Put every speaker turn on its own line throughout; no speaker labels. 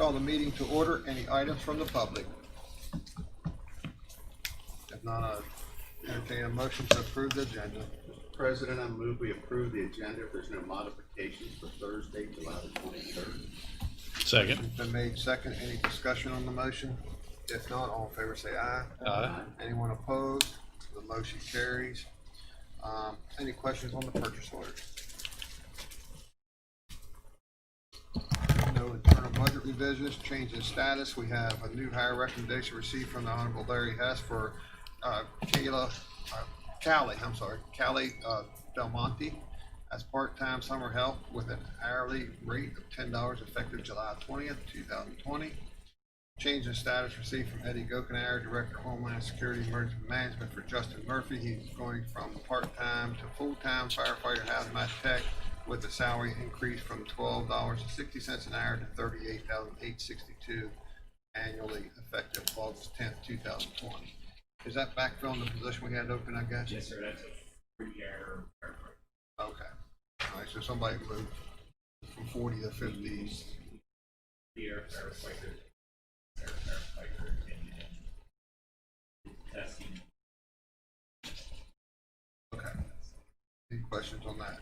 call the meeting to order. Any items from the public? If not, I'll entertain a motion to approve the agenda.
Mr. President, I move we approve the agenda if there's no modifications for Thursday, July the 23rd.
Second.
It's been made second. Any discussion on the motion? If not, all in favor say aye.
Aye.
Anyone opposed? The motion carries. Any questions on the purchase orders? No internal budget revisions, change in status. We have a new hire recommendation received from the Honorable Larry Hess for Callie Del Monte as part-time summer help with an hourly rate of $10 effective July 20th, 2020. Change in status received from Eddie Gokenauer, Director of Homeland Security Emergency Management for Justin Murphy. He's going from part-time to full-time firefighter hazmat tech with a salary increase from $12.60 an hour to $38,862 annually effective August 10th, 2020. Is that backfilling the position we had open, I guess?
Yes, sir. That's a 3-year firefighter.
Okay. All right, so somebody moved from 40 to 50.
3-year firefighter, and testing.
Okay. Any questions on that?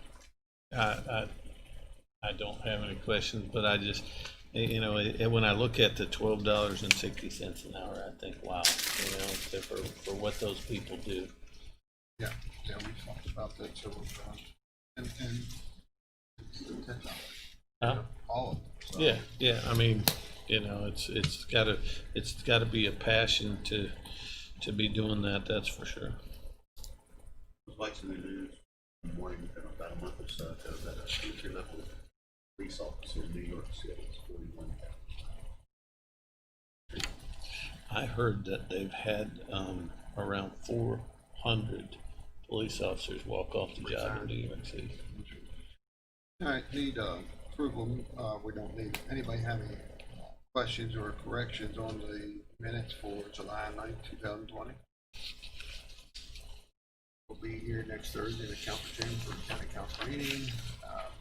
I don't have any questions, but I just, when I look at the $12.60 an hour, I think, wow, for what those people do.
Yeah, we talked about that several times. And $10.
Huh?
All of them. So.
Yeah. I mean, it's gotta be a passion to be doing that. That's for sure.
It was like some news in the morning about a month or so ago that a entry-level police officer in New York City is $41,000.
I heard that they've had around 400 police officers walk off the job in New York City.
All right, need approval. We don't need, anybody have any questions or corrections on the minutes for July 9th, 2020? We'll be here next Thursday in the council chamber for the county council meeting.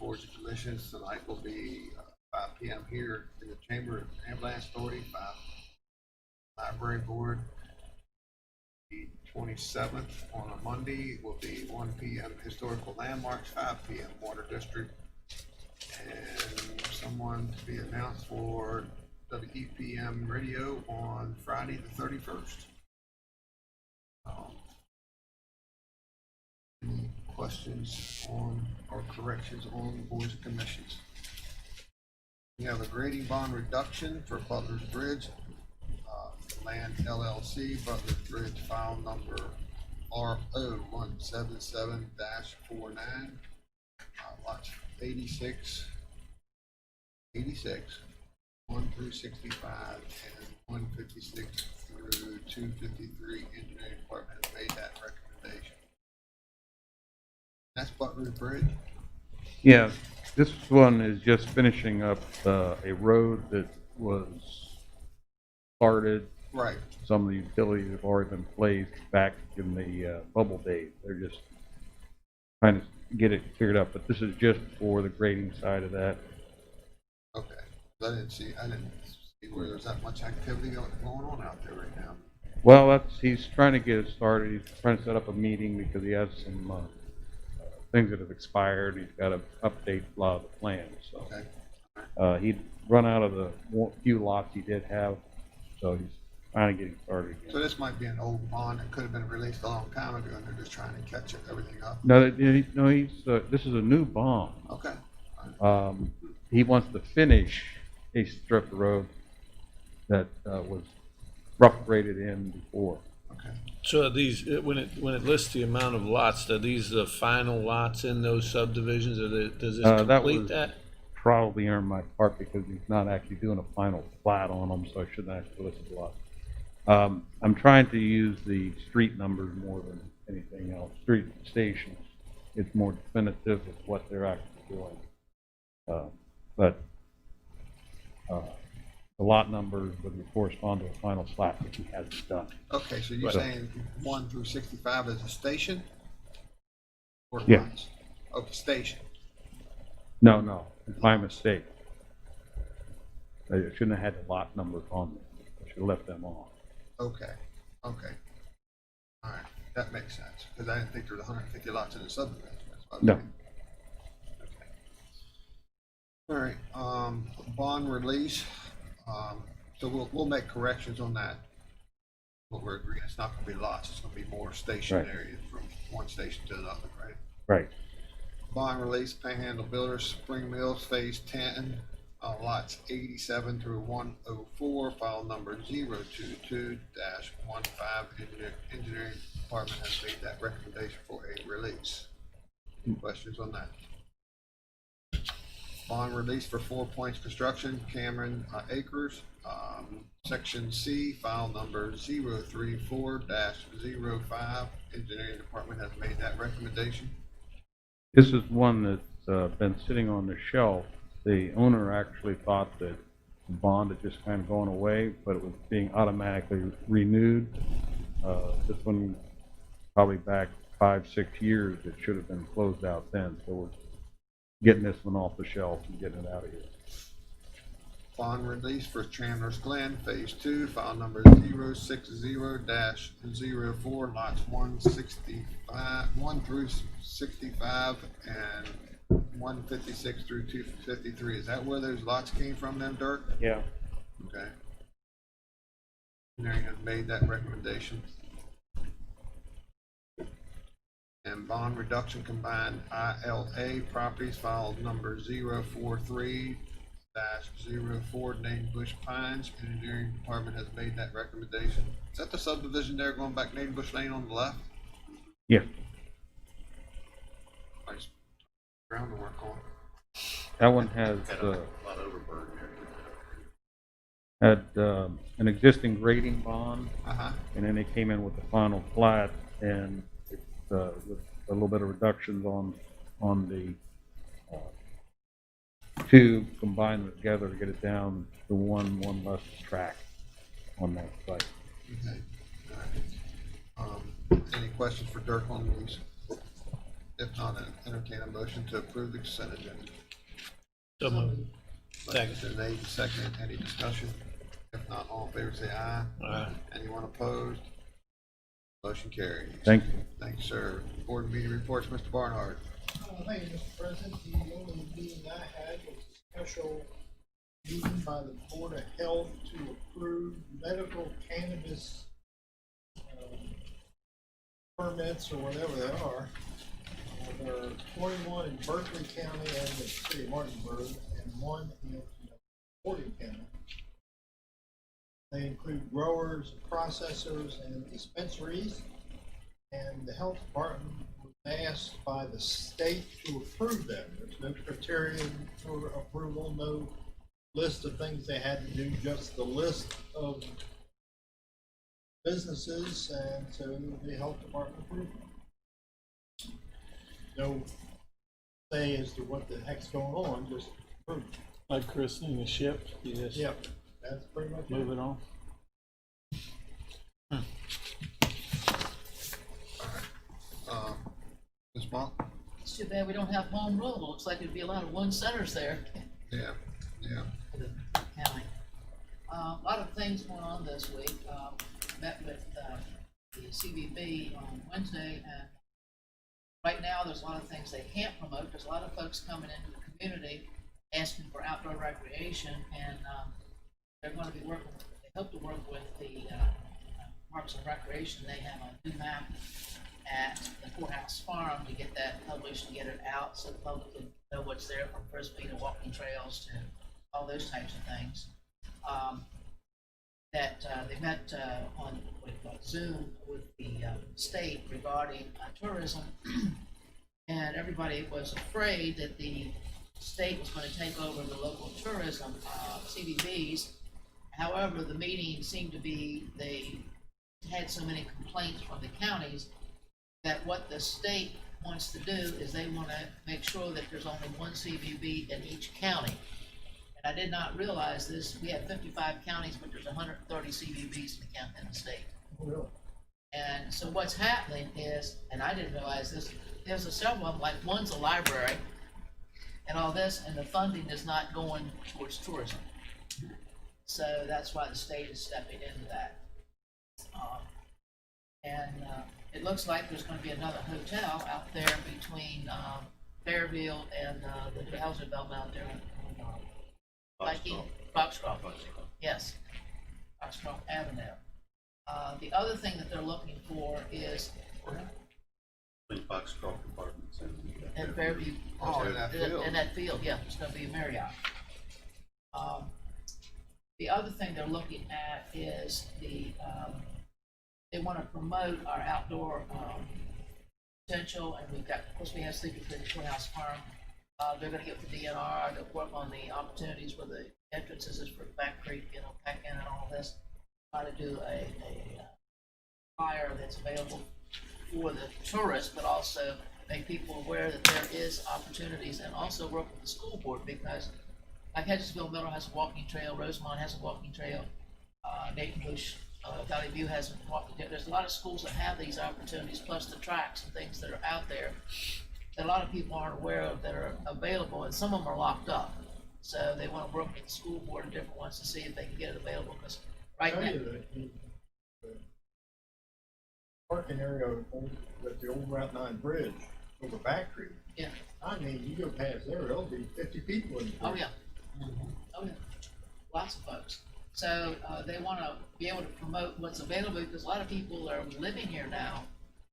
Boards and commissions tonight will be 5 p.m. here in the chamber, ambulance authority, 5 library board. The 27th on a Monday will be 1 p.m. historical landmarks, 5 p.m. water district, and someone to be announced for WEPM radio on Friday the 31st. Any questions on or corrections on boards and commissions? We have a grading bond reduction for Butler's Bridge, Land LLC, Butler's Bridge, file number RO177-49, lots 86, 1 through 65, and 156 through 253. Engineering Department has made that recommendation. That's Butler's Bridge.
Yeah, this one is just finishing up a road that was started.
Right.
Some of the utilities have already been placed back in the bubble days. They're just trying to get it figured out, but this is just for the grading side of that.
Okay. I didn't see where there's that much activity going on out there right now.
Well, he's trying to get it started. He's trying to set up a meeting because he has some things that have expired. He's got to update a lot of the plans. So
Okay.
he'd run out of the few lots he did have, so he's trying to get it started again.
So this might be an old bond that could have been released a long time ago, and they're just trying to catch everything up.
No, he's this is a new bond.
Okay.
He wants to finish a strip of road that was rough graded in before.
Okay.
So are these, when it lists the amount of lots, are these the final lots in those subdivisions, or does this complete that?
Probably on my part because he's not actually doing a final plat on them, so I shouldn't actually list the lots. I'm trying to use the street numbers more than anything else. Street stations, it's more definitive of what they're actually doing. But the lot numbers would correspond to a final plat that he hasn't done.
Okay, so you're saying 1 through 65 is a station? Or
Yeah.
lots? Okay, station.
No, it's my mistake. I shouldn't have had the lot numbers on there. I should have left them off.
Okay, okay. All right, that makes sense, because I didn't think there was 150 lots in the subdivision. That's what I was
No.
thinking. Okay. All right, bond release, so we'll make corrections on that. What we're agreeing, it's not gonna be lots, it's gonna be more stationary from one station to another, right?
Right.
Bond release, Panhandle Builders, Spring Mills, Phase 10, lots 87 through 104, file number 022-15. Engineering Department has made that recommendation for a release. Any questions on that? Bond release for 4 Points Construction, Cameron Acres, Section C, file number 034-05. Engineering Department has made that recommendation.
This is one that's been sitting on the shelf. The owner actually thought that the bond had just kind of gone away, but it was being automatically renewed. This one, probably back 5-6 years, it should have been closed out then. So we're getting this one off the shelf and getting it out of here.
Bond release for Chandler's Glen, Phase 2, file number 060-04, lots 1 through 65 and 156 through 253. Is that where those lots came from then, Dirk?
Yeah.
Okay. Engineering has made that recommendation. And bond reduction combined ILA properties, file number 043-04, named Bush Pines. Engineering Department has made that recommendation. Is that the subdivision there going back Named Bush Lane on the left?
Yeah.
Nice ground to work on.
That one has
Had a lot of overburden there.
had an existing grading bond,
Uh-huh.
and then they came in with the final plat, and it's with a little bit of reductions on the two, combine them together to get it down to one less track on that site.
Okay. All right. Any questions for Dirk on these? If not, then entertain a motion to approve the consent agenda.
So moved.
Motion's been made and seconded. Any discussion? If not, all in favor say aye.
Aye.
Anyone opposed? Motion carries.
Thank you.
Thank you, sir. Board meeting reports, Mr. Barnhart.
Thank you, Mr. President. The only meeting I had was a special meeting by the Board of Health to approve medical cannabis permits or whatever they are. There are 21 in Berkeley County and the city of Martinsburg, and 1 in Fordham County. They include growers, processors, and dispensaries. And the health department was asked by the state to approve them. There's no criterion for approval, no list of things they had to do, just the list of businesses, and so the health department approved them. No say as to what the heck's going on, just approve it.
Like christening a ship, you just
Yep, that's pretty much
move
it.
it on.
Ms. Monk?
It's too bad we don't have home rule. Looks like there'd be a lot of one-centers there
Yeah, yeah.
for the county. A lot of things going on this week. Met with the CVB on Wednesday, and right now there's a lot of things they can't promote. There's a lot of folks coming into the community asking for outdoor recreation, and they're going to be working. They hope to work with the Parks and Recreation. They have a new map at the Courthouse Farm to get that published and get it out so the public can know what's there, from frisbee to walking trails to all those types of things. They met on Zoom with the state regarding tourism, and everybody was afraid that the state was going to take over the local tourism CDBs. However, the meeting seemed to be, they had so many complaints from the counties that what the state wants to do is they want to make sure that there's only one CVB in each county. And I did not realize this. We have 55 counties, but there's 130 CVBs in the state.
Really?
And so what's happening is, and I didn't realize this, there's several of them, like one's a library and all this, and the funding is not going towards tourism. So that's why the state is stepping into that. It looks like there's gonna be another hotel out there between, Fairfield and, the new housing development out there in, Viking, Foxcroft. Yes, Foxcroft Avenue. The other thing that they're looking for is,
Between Foxcroft Apartments
and Fairview.
Oh, in that field.
In that field, yeah, it's gonna be a Marriott. The other thing they're looking at is they wanna promote our outdoor, potential, and we've got, of course, we have Sleepy Creek Courthouse Farm. They're gonna get with the DNR to work on the opportunities where the entrances is for Back Creek, Peck In and all this. Try to do a flyer that's available for the tourists, but also make people aware that there is opportunities, and also work with the school board, because like Hedgesville Middle has a walking trail, Rosemont has a walking trail, Nathan Bush, Valley View has a walking trail. There's a lot of schools that have these opportunities, plus the tracks and things that are out there that a lot of people aren't aware of that are available, and some of them are locked up. So they want to work with the school board and different ones to see if they can get it available, because right
Tell
now,
you that the parking area with the old Route 9 bridge over Back Creek,
yeah,
I mean, you go past there, there'll be 50 people in there.
oh yeah, oh yeah, lots of folks. So, they wanna be able to promote what's available, because a lot of people that are living here now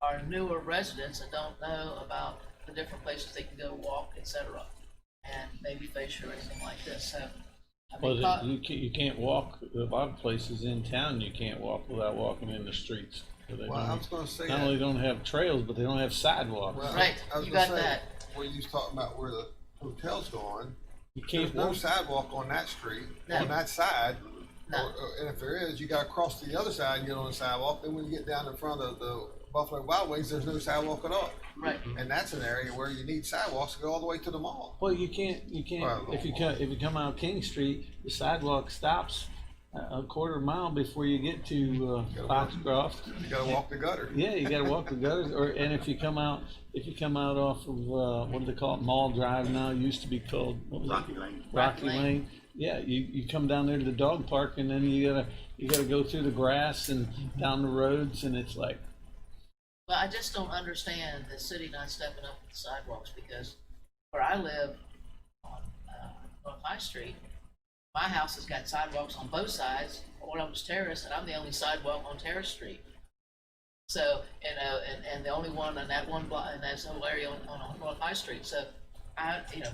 are newer residents and don't know about the different places they can go walk, et cetera, and maybe fish or anything like this, so. I mean,
Well, you can't walk, a lot of places in town, you can't walk without walking in the streets. So they
Well, I
don't-
was gonna say
Not
that.
only don't have trails, but they don't have sidewalks.
Well,
Right,
I was
you
gonna
got
say,
that.
where you was talking about where the hotel's going,
You
there's
can't
no
walk,
sidewalk on that street,
No.
on that side.
No.
And if there is, you gotta cross to the other side and get on the sidewalk, then when you get down in front of the Buffalo Wild Wings, there's no sidewalk at all.
Right,
And that's an area where you need sidewalks to go all the way to the mall.
well, you can't,
Well,
if you come out King Street, the sidewalk stops a quarter mile before you get to, Foxcroft.
You gotta walk the gutter.
Yeah, you gotta walk the gutters, and if you come out off of, what do they call it, Mall Drive now, used to be called, what was it?
Rocky Lane.
Rocky
Rocky Lane.
Lane. Yeah, you come down there to the dog park, and then you gotta go through the grass and down the roads, and it's like,
well, I just don't understand the city not stepping up with the sidewalks, because where I live on, North High Street, my house has got sidewalks on both sides, one of them's Terrace, and I'm the only sidewalk on Terrace Street. So, and the only one in that one block, in that whole area on North High Street, so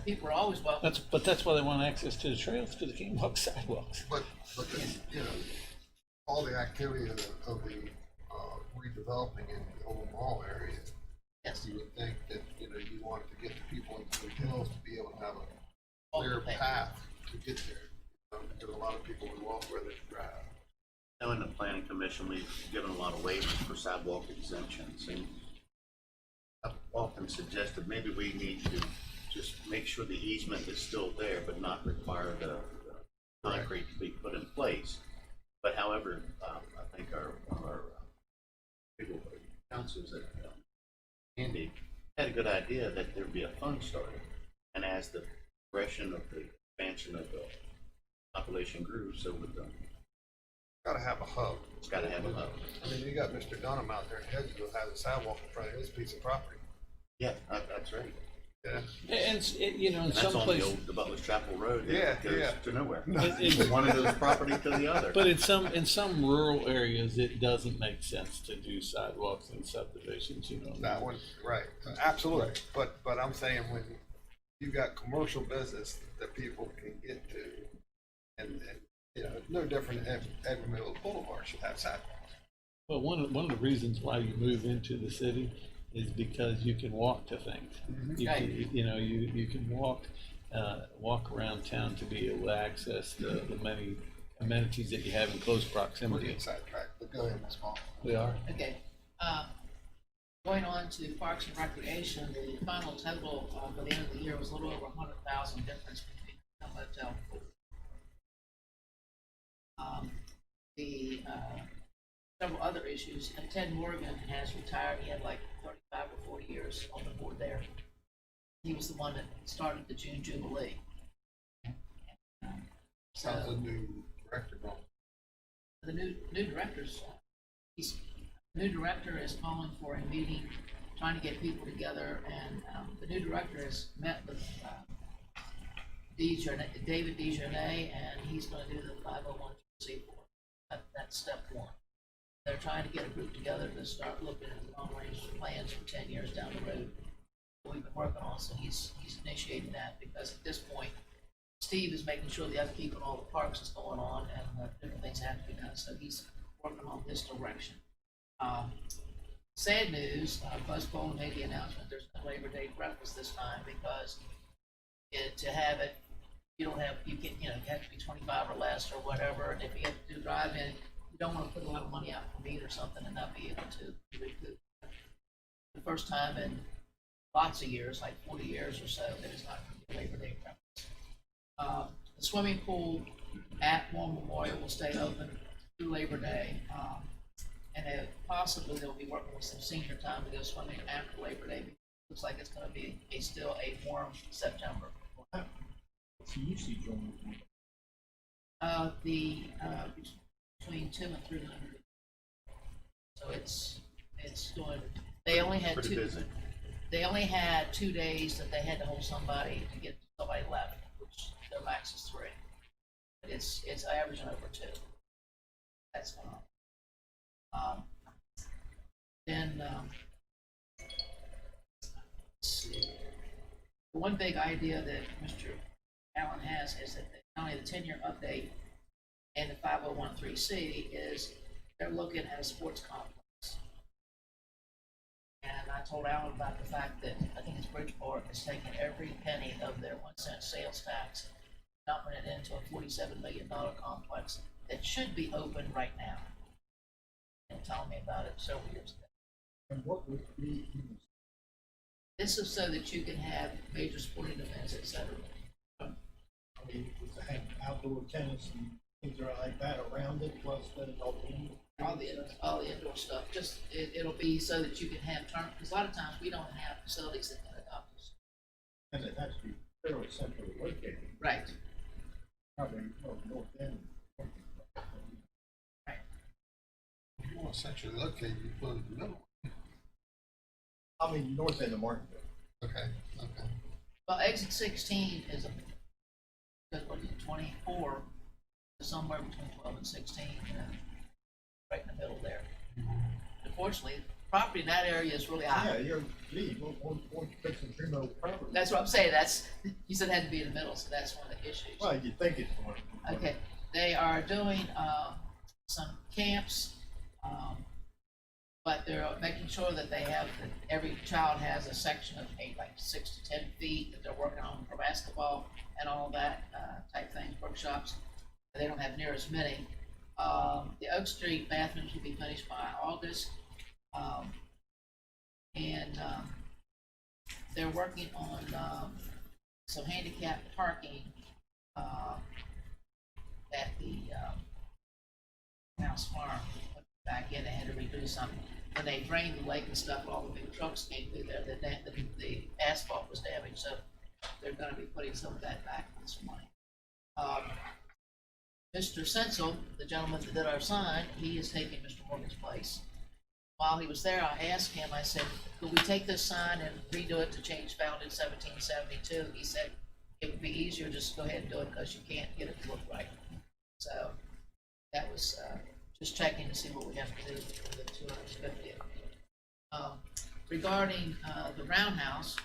people are always welcome.
that's why they want access to the trails, because they can't walk sidewalks.
But all the activity of the redeveloping in the old mall area,
Yes,
you would think that, you wanted to get the people into the hills to be able to have a
walking
clear
path.
path to get there. Because a lot of people would walk where they drive.
Now, in the planning commission, we've given a lot of waivers for sidewalk exemptions, and I've often suggested maybe we need to just make sure the easement is still there, but not require the concrete to be put in place. But however, I think our people, councils at Andy had a good idea that there'd be a fund started, and as the progression of the expansion of the population grew, so would the.
Gotta have a hub.
It's gotta have a hub.
I mean, you got Mr. Dunham out there in Hedgesville has a sidewalk in front of his piece of property.
Yeah, that's right.
Yeah.
And, in
And that's
some
on the
places,
old, the Butler's Chapel Road.
Yeah,
That goes
yeah.
to nowhere.
It-
From one of those property to the other.
but in some rural areas, it doesn't make sense to do sidewalks in subdivisions,
That one, right, absolutely. But I'm saying when you got commercial business that people can get to, and no different than Edward Miller Boulevard should have sidewalks.
But one of the reasons why you move into the city is because you can walk to things. You
Right.
can, you can walk around town to be able to access the many amenities that you have in close
We're
proximity.
getting sidetracked, but go ahead, Ms. Paul.
We are.
Okay, going on to Parks and Recreation, the final total, for the end of the year was a little over 100,000 difference between the hotel. Several other issues, and Ted Morgan has retired, he had like 35 or 40 years on the board there. He was the one that started the June Jubilee.
How's the
So
new director going?
the new director's, new director is calling for a meeting, trying to get people together, and, the new director has met with, David Dejournay, and he's gonna do the 501c4. That's step one. They're trying to get a group together to start looking at the long-range plans for 10 years down the road. We've been working on, so he's initiating that, because at this point, Steve is making sure the upkeep on all the parks is going on, and different things have to be done, so he's working on this direction. Sad news, Buzz Bowling made the announcement, there's no Labor Day breakfast this time, because to have it, you have to be 25 or less or whateve, and if you have to do drive-in, you don't wanna put a lot of money out for meat or something and not be able to recoup. The first time in lots of years, like 40 years or so, that it's not gonna be a Labor Day breakfast. The swimming pool at War Memorial will stay open through Labor Day, and possibly they'll be working with some senior time to go swimming after Labor Day. Looks like it's gonna be still a warm September.
What's the usage on
Between 2 and 300. So it's doing, they only had
Pretty busy.
They only had 2 days that they had to hold somebody to get somebody left, which their max is 3. But it's averaging over 2. That's phenomenal. Then, let's see. The one big idea that Mr. Allen has is that not only the 10-year update and the 501(c) is they're looking at a sports complex. And I told Alan about the fact that I think it's Bridgeport is taking every penny of their 1 cent sales tax, dumping it into a $47 million complex that should be open right now. And telling me about it several years ago.
and what would be,
This is so that you can have major sporting events, etc.
I mean, to have outdoor tennis and things like that around it, plus the
All the indoor stuff. Just it'll be so that you can have tournaments. Because a lot of times we don't have facilities that can adopt this.
and it has to be fairly centrally located,
Right.
probably north end.
If you want centrally located, you put it in the middle.
I mean, north end of Martinsville.
Okay, okay.
Well, exit 16 is what is it, 24, somewhere between 12 and 16, right in the middle there. Unfortunately, property in that area is really high.
Yeah, you're, gee, won't you fix some primo property?
That's what I'm saying. You said it had to be in the middle, so that's one of the issues.
Well, you think it's going.
Okay, they are doing some camps, but they're making sure that every child has a section of like 6 to 10 feet that they're working on for basketball and all that type things, workshops. They don't have near as many. The Oak Street bathrooms will be finished by August, and they're working on some handicap parking at the House Farm. Back in, they had to redo something. When they drained the lake and stuff, all the big trucks came through there, the asphalt was damaged, so they're gonna be putting some of that back this morning. Mr. Sensel, the gentleman that did our sign, he is taking Mr. Morgan's place. While he was there, I asked him, I said, could we take this sign and redo it to change founded 1772? He said, it would be easier just to go ahead and do it because you can't get it to look right. So that was just checking to see what we have to do for the 250th. Regarding the roundhouse,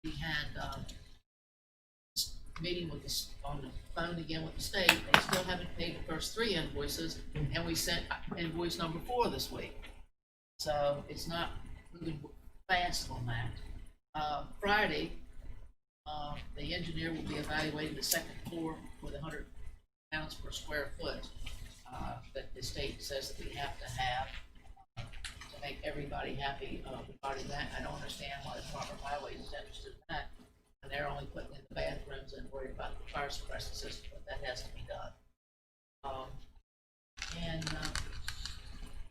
we had meeting with on the phone again with the state. They still haven't paid the first 3 invoices, and we sent invoice number 4 this week. So it's not moving fast on that. Friday, the engineer will be evaluating the second floor with 100 pounds per square foot that the state says that we have to have to make everybody happy regarding that. I don't understand why the Department of Highways is interested in that. And they're only putting in the bathrooms and worried about the fire suppression system, but that has to be done.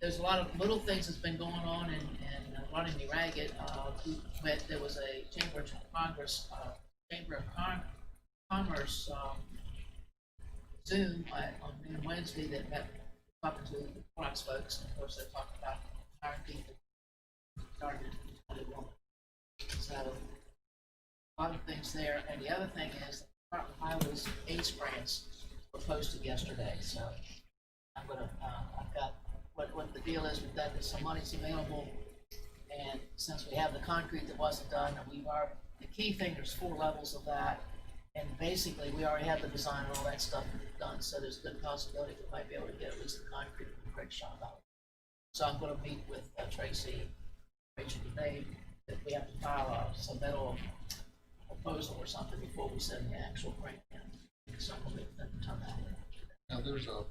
There's a lot of little things that's been going on and running me ragged. There was a Chamber of Commerce Zoom on noon Wednesday that met, talking to the Fox folks, and of course they talked about hiring people starting in 21. So, a lot of things there, and the other thing is, the Department of Highways ACE grants were posted yesterday, so I'm gonna, I've got, what the deal is, we've got some money's available, and since we have the concrete that wasn't done, and the key thing, there's 4 levels of that, and basically, we already have the design and all that stuff done, so there's a good possibility we might be able to get at least the concrete from the brick shop out. So I'm gonna meet with Tracy, Rachel today, that we have to file a submittal proposal or something before we send the actual grant in. So we'll make them turn that in.
Now, there's a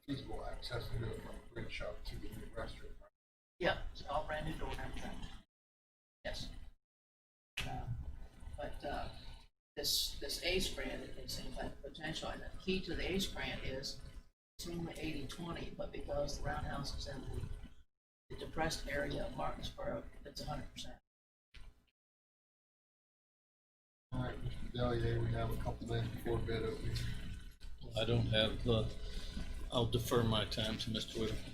feasible access to do it from the bridge shop to the new restaurant.
Yeah, it's all brand new door and everything. Yes. But this ACE grant, it seems like potential, and the key to the ACE grant is it's only 80-20, but because the roundhouse is in the depressed area of Martinsburg, it's 100%.
All right, Mr. Delier, we have a couple minutes before bid opening.
I don't have, I'll defer my time to Mr. Whitaker.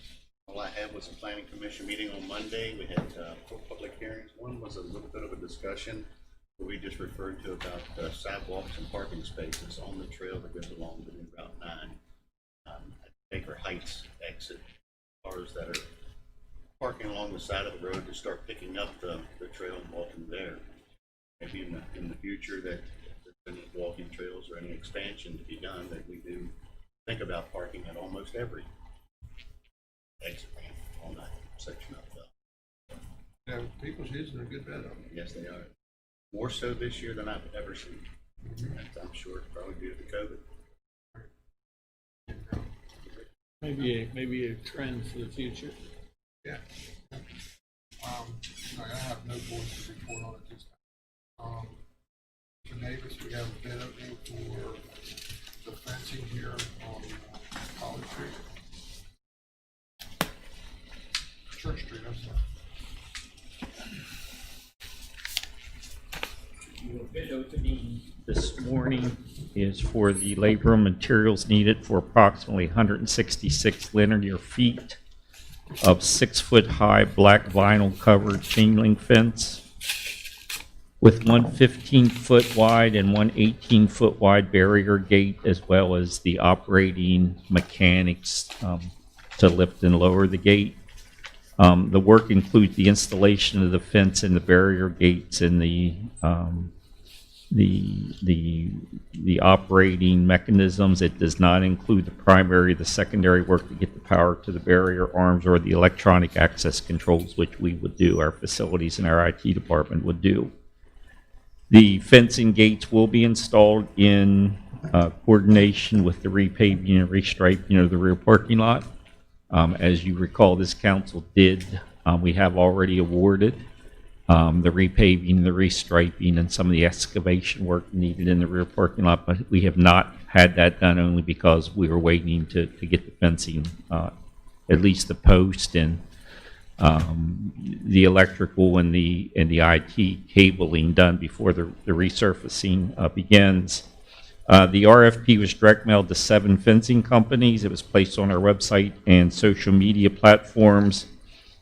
All I had was a planning commission meeting on Monday. We had 4 public hearings. One was a little bit of a discussion where we just referred to about sidewalks and parking spaces on the trail that goes along the new Route 9 at Baker Heights exit. Cars that are parking along the side of the road to start picking up the trail and walking there. Maybe in the future that if there's any walking trails or any expansion to be done, that we do think about parking at almost every exit ramp on that section of the.
Yeah, people's using a good bit of them.
Yes, they are. More so this year than I've ever seen. And I'm sure it's probably due to COVID.
Maybe a trend for the future.
Yeah. I have no voice to report on it this time. For Davis, we have a bid opening for the fencing here on College Street. Church Street, I'm sorry.
Your bid opening this morning is for the labor and materials needed for approximately 166 linear feet of 6-foot-high black vinyl covered chain link fence with one 15-foot wide and one 18-foot wide barrier gate, as well as the operating mechanics to lift and lower the gate. The work includes the installation of the fence and the barrier gates and the operating mechanisms. It does not include the primary, the secondary work to get the power to the barrier arms or the electronic access controls, which we would do, our facilities and our IT department would do. The fencing gates will be installed in coordination with the repaving and restriping of the rear parking lot. As you recall, this council we have already awarded the repaving, the restriping, and some of the excavation work needed in the rear parking lot, but we have not had that done only because we were waiting to get the fencing, at least the post and the electrical and the IT cabling done before the resurfacing begins. The RFP was direct mailed to 7 fencing companies. It was placed on our website and social media platforms.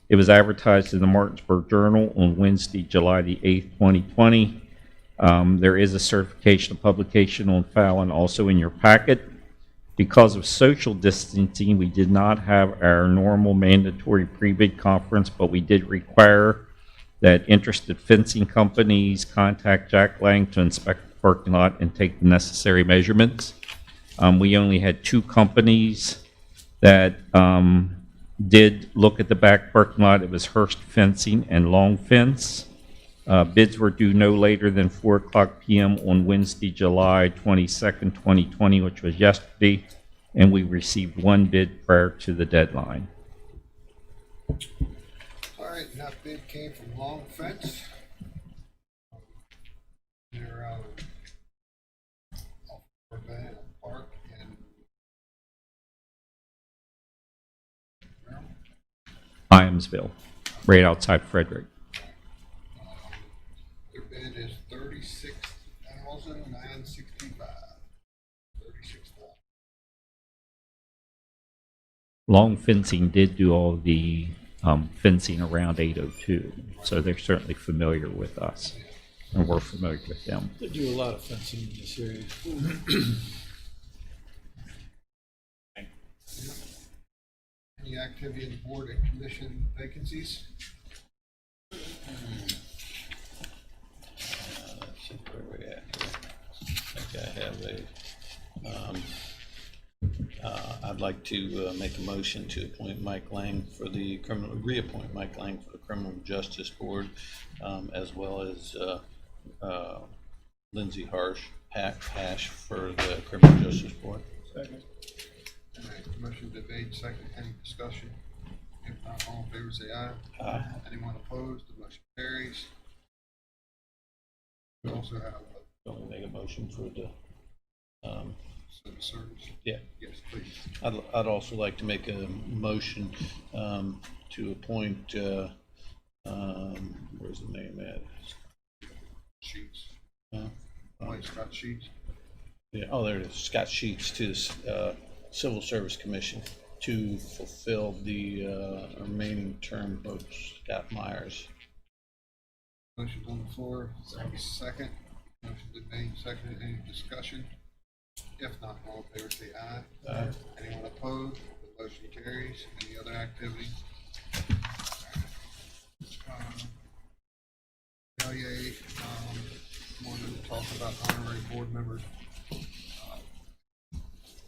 It was advertised in the Martinsburg Journal on Wednesday, July the 8th, 2020. There is a certification of publication on file and also in your packet. Because of social distancing, we did not have our normal mandatory pre-bid conference, but we did require that interested fencing companies contact Jack Lang to inspect the parking lot and take the necessary measurements. We only had 2 companies that did look at the back parking lot. It was Hurst Fencing and Long Fence. Bids were due no later than 4:00 p.m. on Wednesday, July 22nd, 2020, which was yesterday, and we received 1 bid prior to the deadline.
All right, and that bid came from Long Fence. They're off Urbana Park in
Hyamsville, right outside Frederick.
Their bid is $36,965.
Long Fencing did do all the fencing around 802, so they're certainly familiar with us, and we're familiar with them.
They do a lot of fencing in this area.
Any activity in the board and commission vacancies?
Let's see where we're at here. I think I have I'd like to make a motion to appoint Mike Lang for the reappoint Mike Lang for the Criminal Justice Board, as well as Lindsay Hash for the Criminal Justice Board.
Second.
All right, motion been made, second, any discussion? If not, all in favor say aye.
Aye.
Anyone opposed, the motion carries. We also have
Don't we make a motion for the,
civil service.
yeah.
Yes, please.
I'd also like to make a motion to appoint, where's the name at?
Sheets.
Uh,
Mike Scott Sheets.
Yeah, oh, there it is, Scott Sheets to the Civil Service Commission to fulfill the remaining term of Scott Myers.
Motion's on the floor. Second. Motion been made, second, any discussion? If not, all in favor say aye.
Aye.
Anyone opposed, the motion carries. Any other activity? Evaluate, wanted to talk about honorary board members.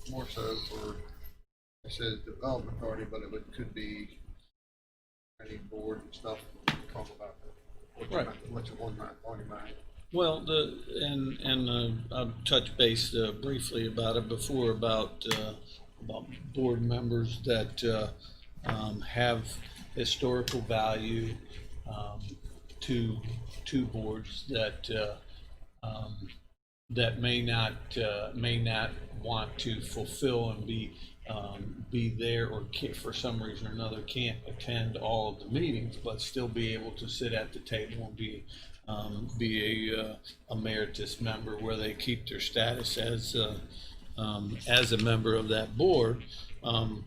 More so for, I said development authority, but could be any board and stuff. Talk about
Right.
what's on your mind.
Well, I've touched base briefly about it before about board members that have historical value to boards that that may not want to fulfill and be there, or for some reason or another can't attend all of the meetings, but still be able to sit at the table and be a emeritus member, where they keep their status as a member of that board,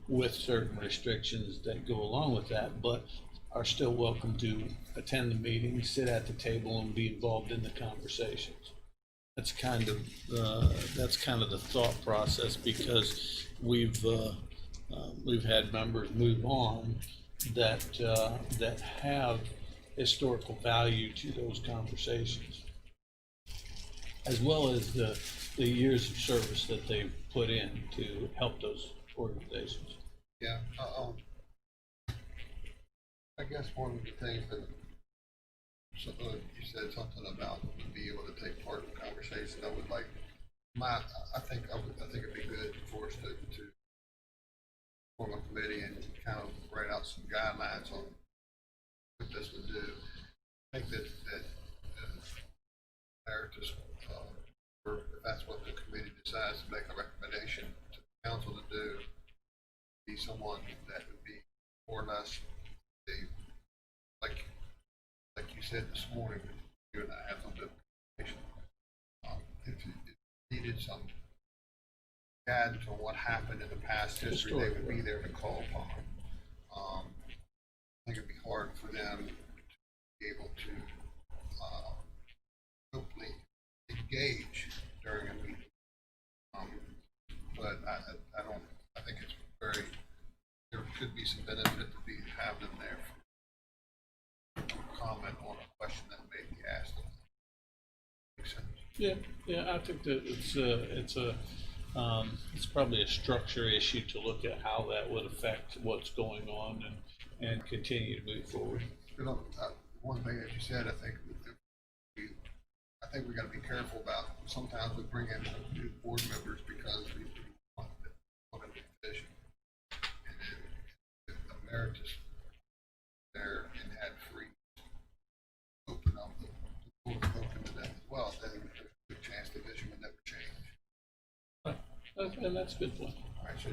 with certain restrictions that go along with that, but are still welcome to attend the meetings, sit at the table, and be involved in the conversations. That's kind of the thought process, because we've had members move on that have historical value to those conversations, as well as the years of service that they've put in to help those organizations.
Yeah, I guess one of the things that, so, you said something about to be able to take part in the conversation. I would like, I think it'd be good for us to form a committee and kind of write out some guidelines on what this would do. I think that emeritus, or if that's what the committee decides to make a recommendation to the council to do, be someone that would be more or less like you said this morning, you and I had some discussion. If you needed some guidance on what happened in the past history, they would be there to call upon. I think it'd be hard for them to be able to hopefully engage during a meeting. But I think it's there could be some benefit to have them there for comment on a question that may be asked. Makes sense.
Yeah, I think that it's probably a structure issue to look at how that would affect what's going on and continue to move forward.
You know, one thing that you said, I think we got to be careful about. Sometimes we bring in new board members because we want a new position, and then the emeritus there and had free open up the board open to them as well. Then there's a good chance the vision would never change.
And that's a good point.
All right, so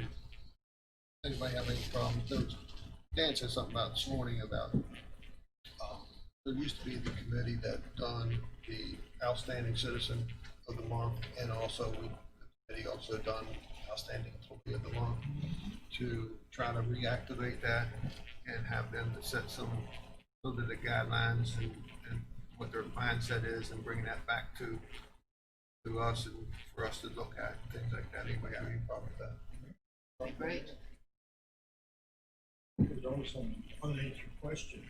anybody have any problems? Dan said something about this morning about there used to be the committee that done the outstanding citizen of the month, and also the committee also done outstanding employee of the month. to try to reactivate that and have them to set some, so that the guidelines and what their mindset is and bringing that back to us and for us to look at, things like that. Anybody have any problem with that?
Great.
There's always some unanswered questions.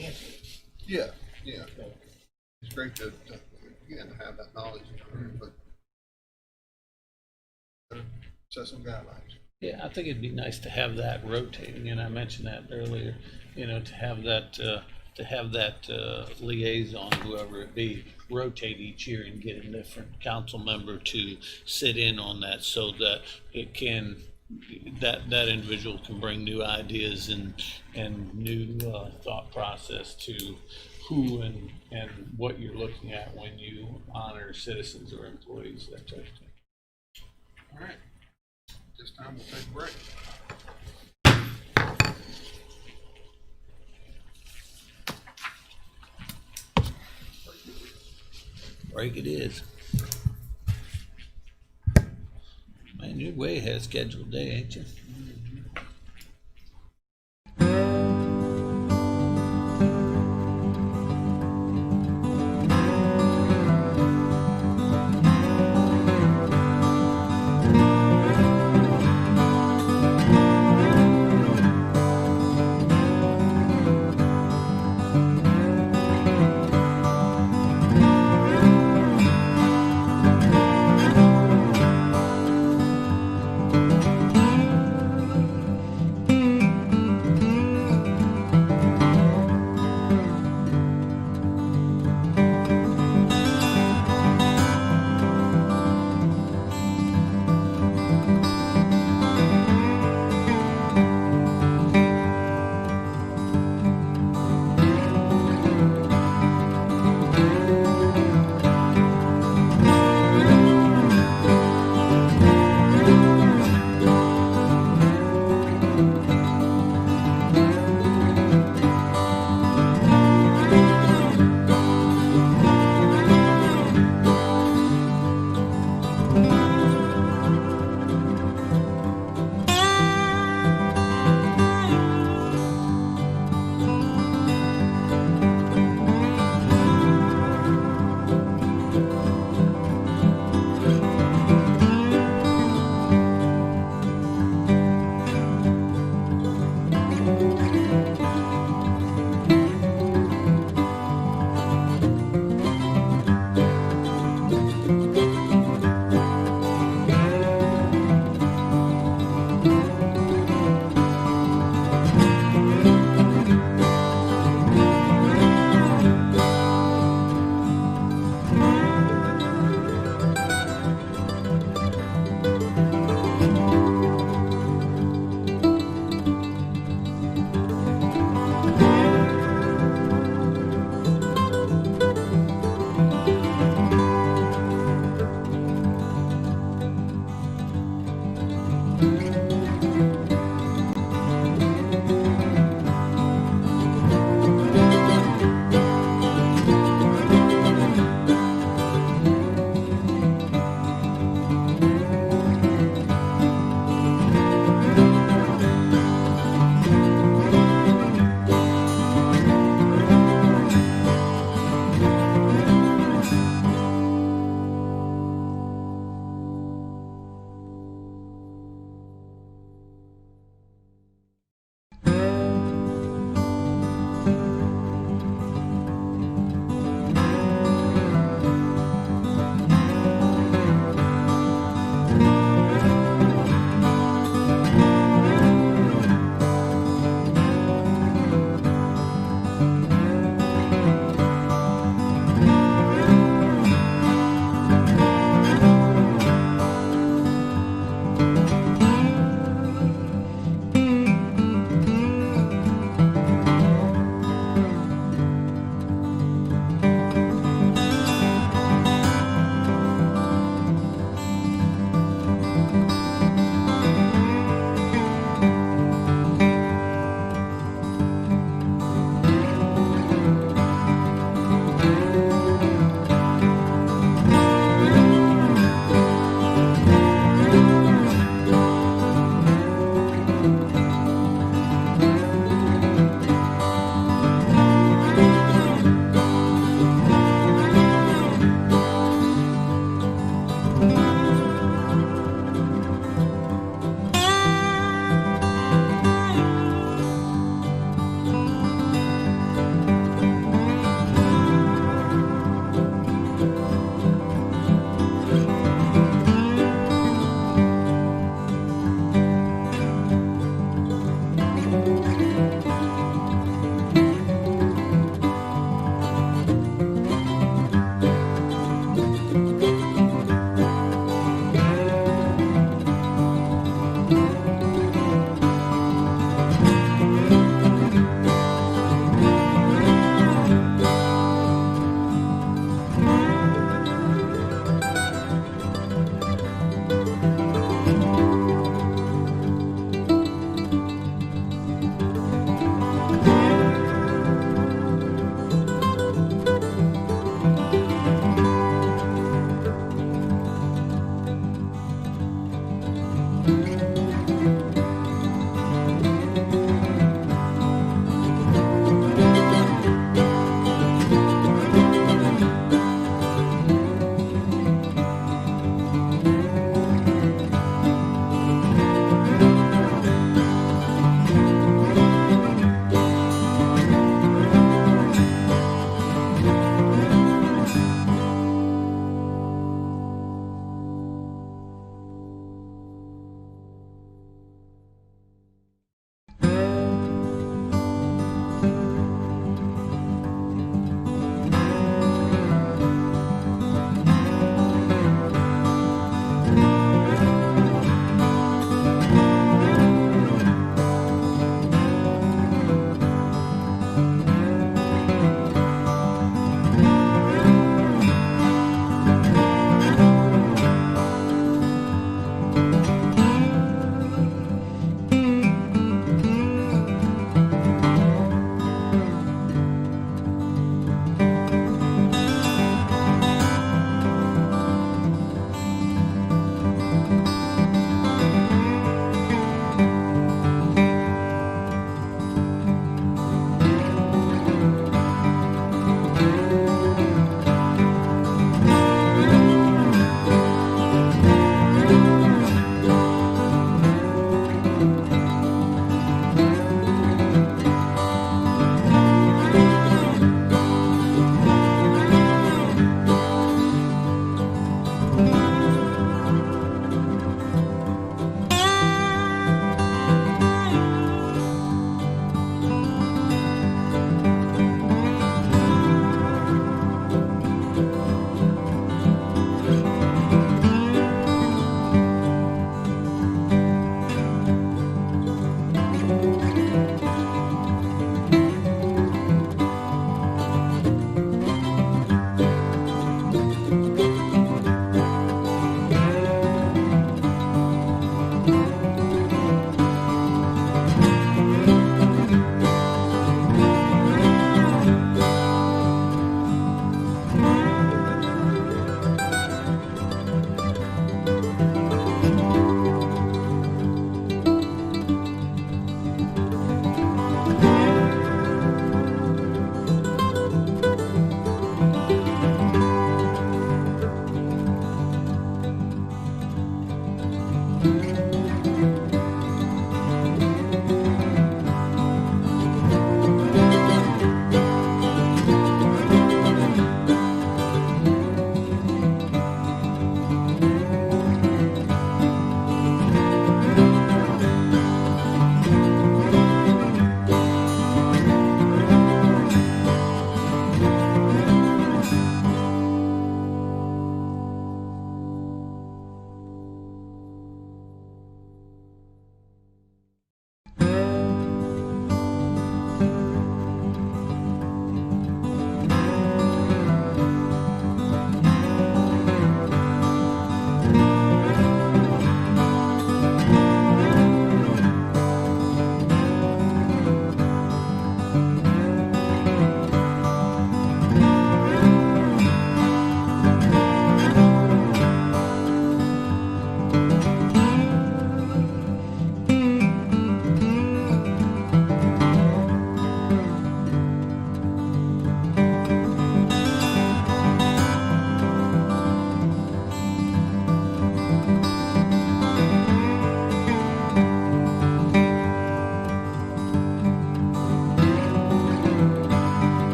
Answered.
Yeah, yeah. It's great to again, have that knowledge, but set some guidelines.
Yeah, I think it'd be nice to have that rotating, and I mentioned that earlier, to have that liaison, whoever it be, rotate each year and get a different council member to sit in on that so that it can, that individual can bring new ideas and new thought process to who and what you're looking at when you honor citizens or employees, that type of thing.
All right. This time we'll take a break.
Break it is. Man, you're way ahead of schedule today, ain't you?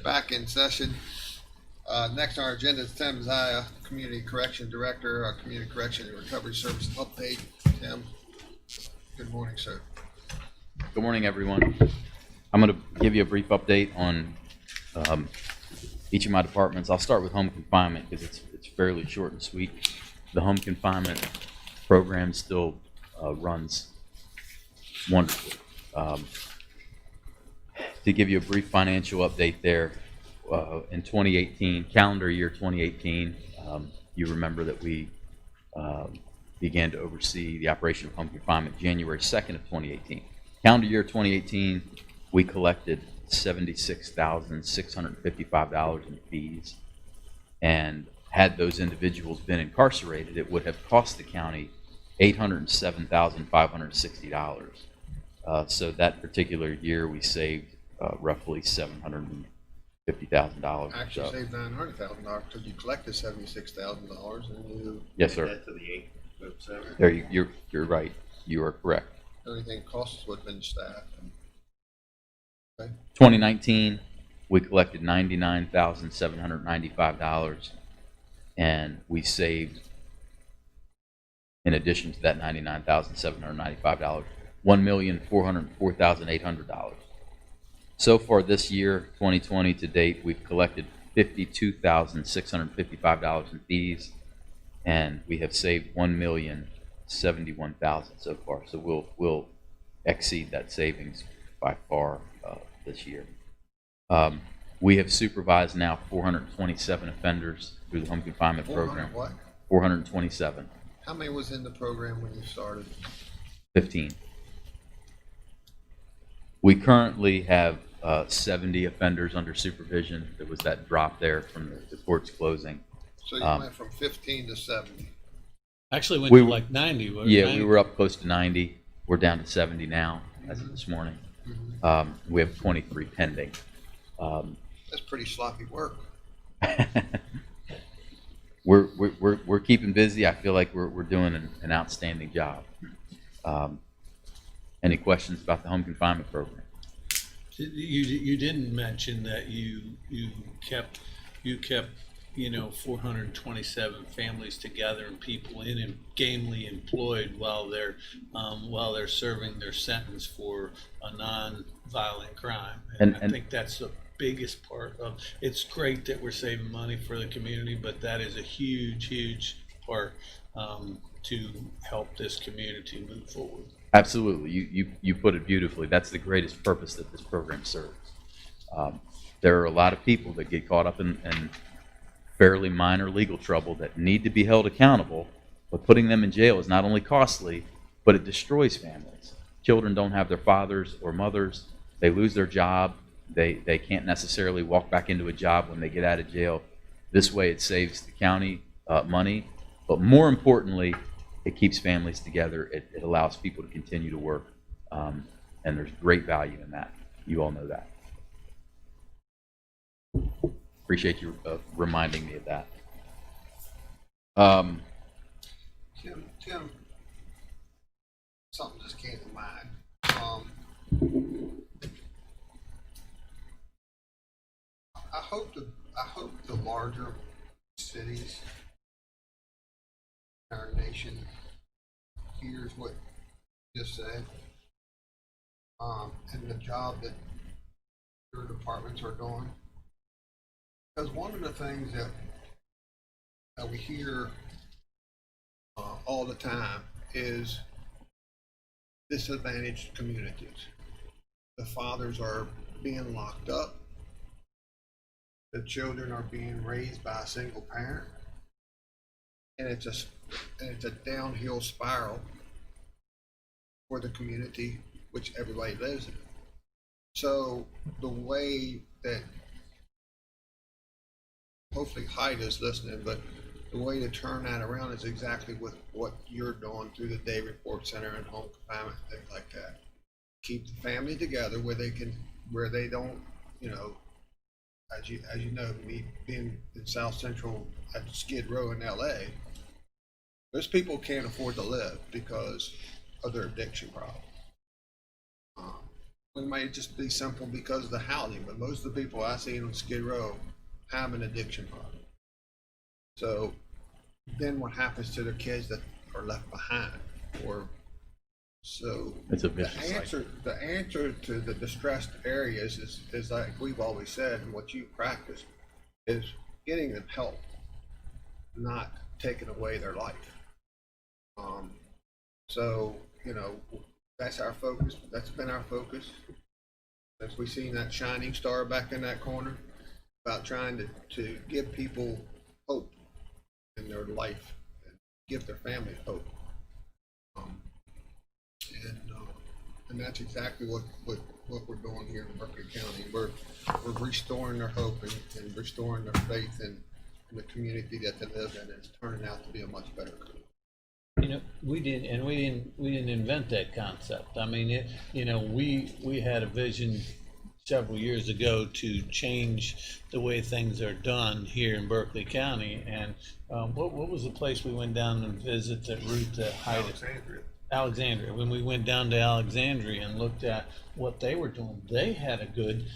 back in session. Next on our agenda is Tim Zaya, Community Correction Director, our Community Correction and Recovery Service update. Tim, good morning, sir.
Good morning, everyone. I'm going to give you a brief update on each of my departments. I'll start with home confinement because it's fairly short and sweet. The home confinement program still runs wonderfully. To give you a brief financial update there, in 2018, calendar year 2018, you remember that we began to oversee the operation of home confinement January 2nd of 2018. Calendar year 2018, we collected $76,655 in fees, and had those individuals been incarcerated, it would have cost the county $807,560. So that particular year, we saved roughly $750,000.
Actually saved $900,000 because you collected $76,000 and you,
Yes, sir.
Add to the 807.
There, you're right. You are correct.
the only thing costs would have been staff. Okay.
2019, we collected $99,795, and we saved, in addition to that $99,795, $1,404,800. So far this year, 2020 to date, we've collected $52,655 in fees, and we have saved $1,071,000 so far. So we'll exceed that savings by far this year. We have supervised now 427 offenders through the home confinement
400
program.
what?
427.
How many was in the program when you started?
15. We currently have 70 offenders under supervision. There was that drop there from the courts closing.
So you went from 15 to 70.
Actually went
We
to
were-
like 90.
Yeah,
90.
we were up close to 90. We're down to 70 now, as of this morning. We have 23 pending.
That's pretty sloppy work.
We're keeping busy. I feel like we're doing an outstanding job. Any questions about the home confinement program?
You didn't mention that you kept 427 families together and people gamely employed while they're serving their sentence for a non-violent crime. And I
And-
think that's the biggest part of it's great that we're saving money for the community, but that is a huge part to help this community move forward.
Absolutely. You put it beautifully. That's the greatest purpose that this program serves. There are a lot of people that get caught up in fairly minor legal trouble that need to be held accountable, but putting them in jail is not only costly, but it destroys families. Children don't have their fathers or mothers. They lose their job. They can't necessarily walk back into a job when they get out of jail. This way it saves the county money, but more importantly, it keeps families together. It allows people to continue to work, and there's great value in that. You all know that. Appreciate you reminding me of that.
Tim, something just came to mind. I hope the larger cities in our nation hears what you just said, and the job that your departments are doing. Because one of the things that we hear all the time is disadvantaged communities. The fathers are being locked up. The children are being raised by a single parent, and it's a downhill spiral for the community which everybody lives in. So the way that, hopefully Hyde is listening, but the way to turn that around is exactly what you're doing through the Day Report Center and home confinement, things like that. Keep the family together where they don't, as you know, me being in South Central at Skid Row in LA, those people can't afford to live because of their addiction problem. it may just be simple because of the housing, but most of the people I see on Skid Row have an addiction problem. So then what happens to the kids that are left behind? Or so
It's a vicious
the answer to the distressed areas is like we've always said, and what you practice is getting them help, not taking away their life. So, you know, that's our focus. That's been our focus. As we seen that shining star back in that corner, about trying to give people hope in their life and give their family hope. And that's exactly what we're doing here in Berkeley County. We're restoring their hope and restoring their faith in the community that they live in. It's turning out to be a much better community.
You know, we didn't invent that concept. I mean, we had a vision several years ago to change the way things are done here in Berkeley County. And what was the place we went down and visit that route to Alexandria. When we went down to Alexandria and looked at what they were doing, they had a good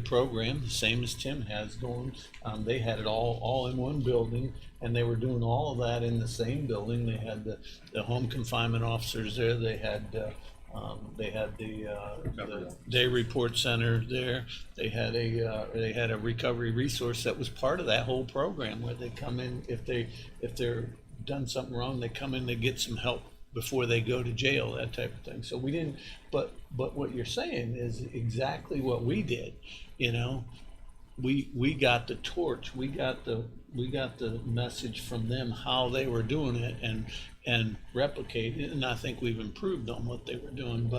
program, the same as Tim has going. They had it all in one building, and they were doing all of that in the same building. They had the home confinement officers there. They had the day report center there. They had a recovery resource that was part of that whole program, where they come in if they're done something wrong, they come in to get some help before they go to jail, that type of thing. So we didn't, but what you're saying is exactly what we did. You know, we got the torch, we got the message from them how they were doing it and replicated it, and I think we've improved on what they were doing.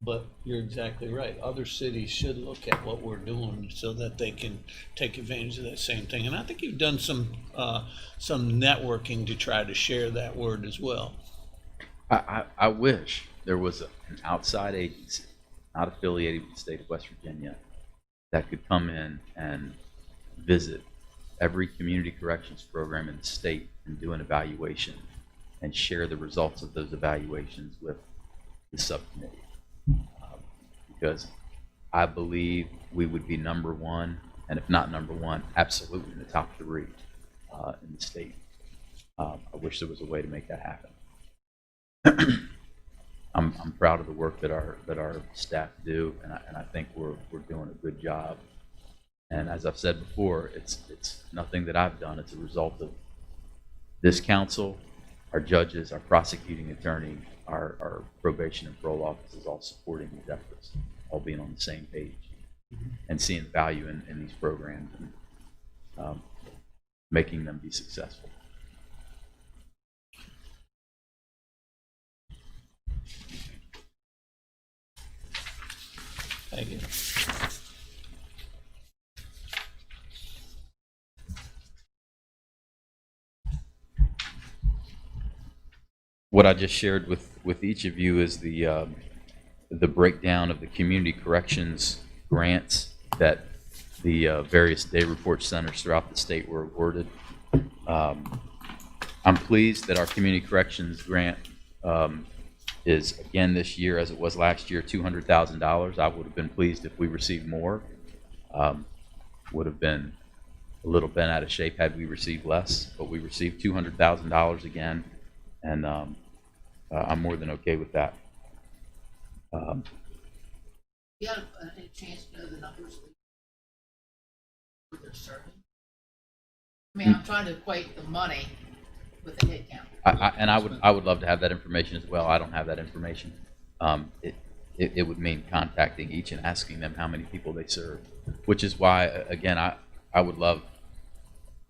But you're exactly right. Other cities should look at what we're doing so that they can take advantage of that same thing. And I think you've done some networking to try to share that word as well.
I wish there was an outside agency, not affiliated with the state of West Virginia, that could come in and visit every community corrections program in the state and do an evaluation and share the results of those evaluations with the subcommittee. Because I believe we would be number one, and if not number one, absolutely in the top three in the state. I wish there was a way to make that happen. I'm proud of the work that our staff do, and I think we're doing a good job. And as I've said before, it's nothing that I've done. It's a result of this council, our judges, our prosecuting attorney, our probation and parole officers all supporting these efforts, all being on the same page and seeing value in these programs and making them be successful.
Thank you.
What I just shared with each of you is the breakdown of the community corrections grants that the various day report centers throughout the state were awarded. I'm pleased that our community corrections grant is again this year, as it was last year, $200,000. I would have been pleased if we received more. Would have been a little bent out of shape had we received less, but we received $200,000 again, and I'm more than okay with that.
You got any chance to know the numbers they're serving? I mean, I'm trying to equate the money with the head count.
I would love to have that information as well. I don't have that information. It would mean contacting each and asking them how many people they serve, which is why, again, I would love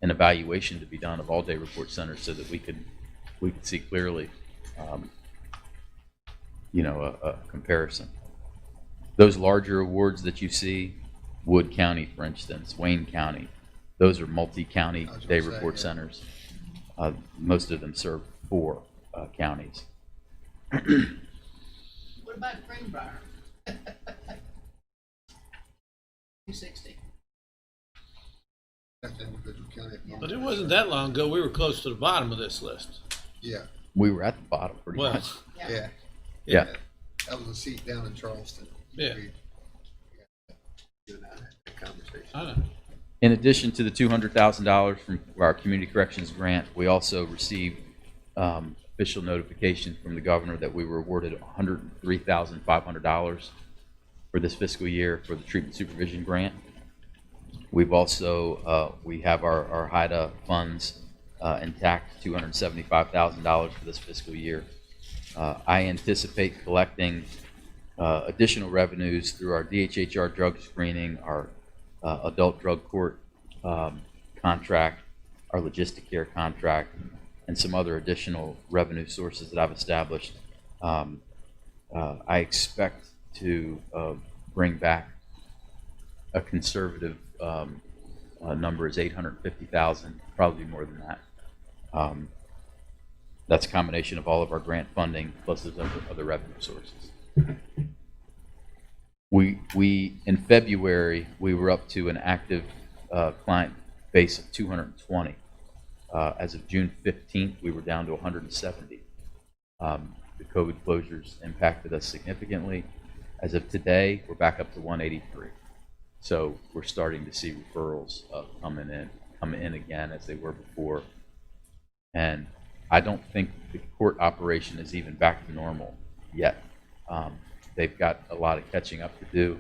an evaluation to be done of all day report centers so that we could see clearly, a comparison. Those larger awards that you see, Wood County, for instance, Wayne County, those are multi-county day report centers. Most of them serve 4 counties.
What about Greenbrier? 260.
That's individual county.
But it wasn't that long ago, we were close to the bottom of this list.
Yeah,
We were at the bottom pretty
Well,
much.
yeah.
Yeah.
That was a seat down in Charleston.
Yeah.
You and I had that conversation.
I know.
In addition to the $200,000 from our community corrections grant, we also received official notification from the governor that we were awarded $103,500 for this fiscal year for the treatment supervision grant. We've also, we have our HIDA funds intact, $275,000 for this fiscal year. I anticipate collecting additional revenues through our DHHR drug screening, our adult drug court contract, our logistic care contract, and some other additional revenue sources that I've established. I expect to bring back a conservative number is 850,000, probably more than that. That's a combination of all of our grant funding plus those other revenue sources. We in February we were up to an active client base of 220. As of June 15th, we were down to 170. The COVID closures impacted us significantly. As of today, we're back up to 183. So we're starting to see referrals come in again as they were before. And I don't think the court operation is even back to normal yet. They've got a lot of catching up to do.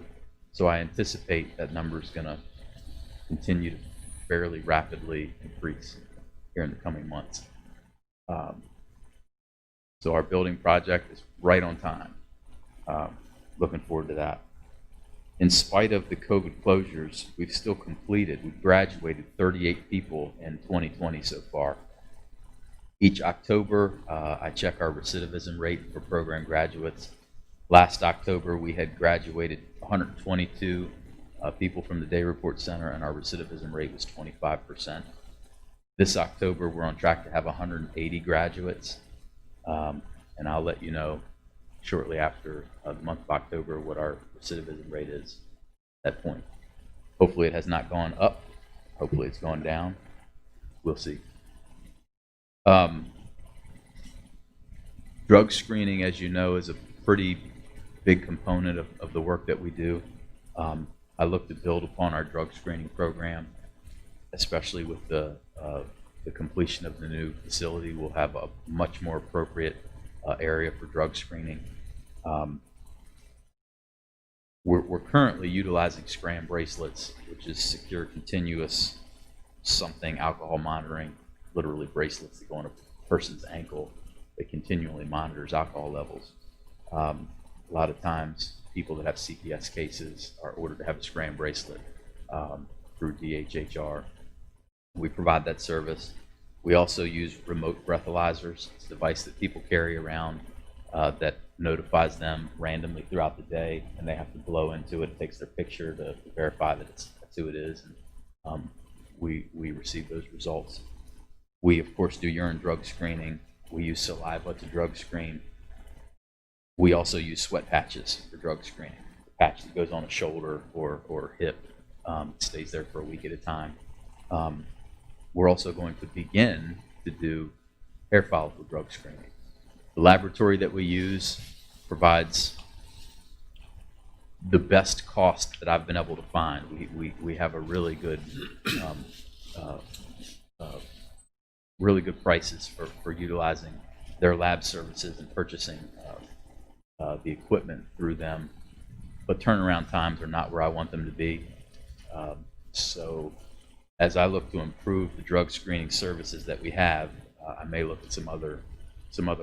So I anticipate that number is going to continue to fairly rapidly increase here in the coming months. So our building project is right on time. Looking forward to that. In spite of the COVID closures, we've still completed, we've graduated 38 people in 2020 so far. Each October, I check our recidivism rate for program graduates. Last October, we had graduated 122 people from the Day Report Center, and our recidivism rate was 25%. This October, we're on track to have 180 graduates, and I'll let you know shortly after the month of October what our recidivism rate is at that point. Hopefully it has not gone up. Hopefully it's gone down. We'll see. Drug screening, as you know, is a pretty big component of the work that we do. I look to build upon our drug screening program, especially with the completion of the new facility. We'll have a much more appropriate area for drug screening. We're currently utilizing SCRAM bracelets, which is secure continuous something alcohol monitoring, literally bracelets that go on a person's ankle that continually monitors alcohol levels. A lot of times people that have CPS cases are ordered to have a SCRAM bracelet through DHHR. We provide that service. We also use remote breathalyzers. It's a device that people carry around that notifies them randomly throughout the day, and they have to blow into it. It takes their picture to verify that that's who it is, and we receive those results. We, of course, do urine drug screening. We use saliva to drug screen. We also use sweat patches for drug screening. The patch that goes on a shoulder or hip stays there for a week at a time. We're also going to begin to do hair follicle drug screening. The laboratory that we use provides the best cost that I've been able to find. We have a really good prices for utilizing their lab services and purchasing the equipment through them, but turnaround times are not where I want them to be. So as I look to improve the drug screening services that we have, I may look at some other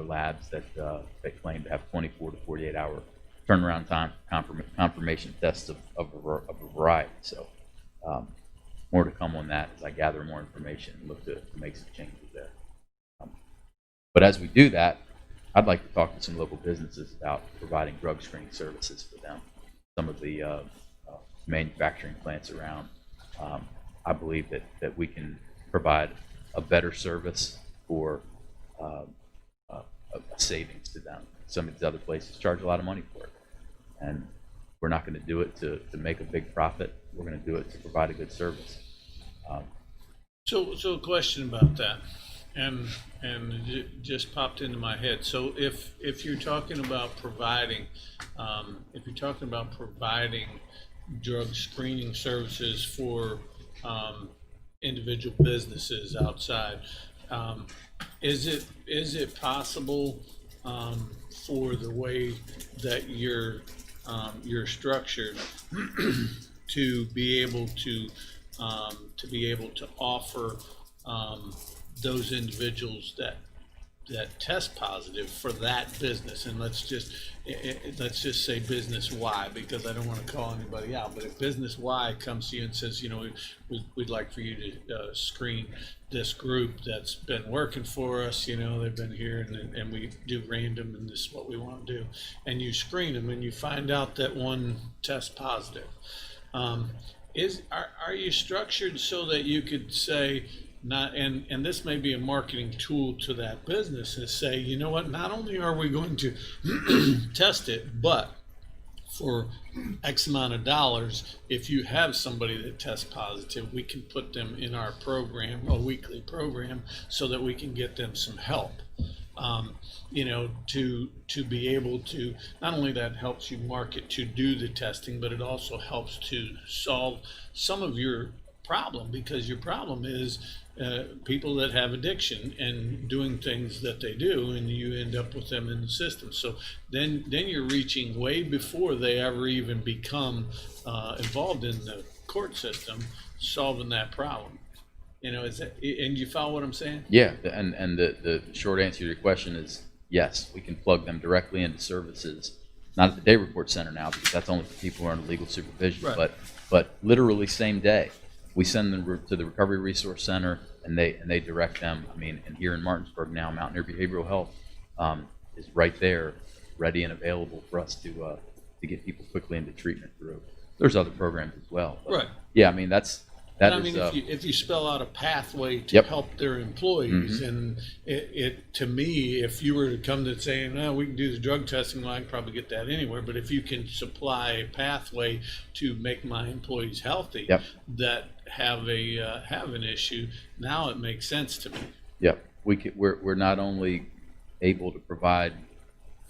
labs that claim to have 24 to 48 hour turnaround time confirmation tests of a variety. So more to come on that as I gather more information and look to make some changes there. But as we do that, I'd like to talk to some local businesses about providing drug screening services for them. Some of the manufacturing plants around. I believe that we can provide a better service for a savings to them. Some of these other places charge a lot of money for it, and we're not going to do it to make a big profit. We're going to do it to provide a good service.
So a question about that. And it just popped into my head. So if you're talking about providing, drug screening services for individual businesses outside, is it possible for the way that you're structured to be able to offer those individuals that test positive for that business, and let's just say business Y, because I don't want to call anybody out, but if business Y comes to you and says, you know, we'd like for you to screen this group that's been working for us, you know, they've been here and we do random and this is what we want to do, and you screen them and you find out that one tests positive, are you structured so that you could say, not, and this may be a marketing tool to that business, is say, you know what, not only are we going to test it, but for X amount of dollars, if you have somebody that tests positive, we can put them in our program, a weekly program, so that we can get them some help. You know, to be able to, not only that helps you market to do the testing, but it also helps to solve some of your problem, because your problem is people that have addiction and doing things that they do, and you end up with them in the system. So then you're reaching way before they ever even become involved in the court system, solving that problem. You know, is that, and you follow what I'm saying?
Yeah, and the short answer to your question is yes, we can plug them directly into services, not at the day report center now, because that's only for people who are under legal supervision,
Right.
but literally same day. We send them to the Recovery Resource Center, and they direct them. I mean, and here in Martinsburg now, Mountaineer Behavioral Health is right there, ready and available for us to get people quickly into treatment through. There's other programs as well. But
Right.
yeah, I mean, that
And I
is.
mean, if you spell out a pathway to
Yep.
help their employees, and it to me, if you were to come to saying, no, we can do the drug testing, well, I can probably get that anywhere. But if you can supply a pathway to make my employees healthy,
Yep.
that have an issue, now it makes sense to me.
Yep, we're not only able to provide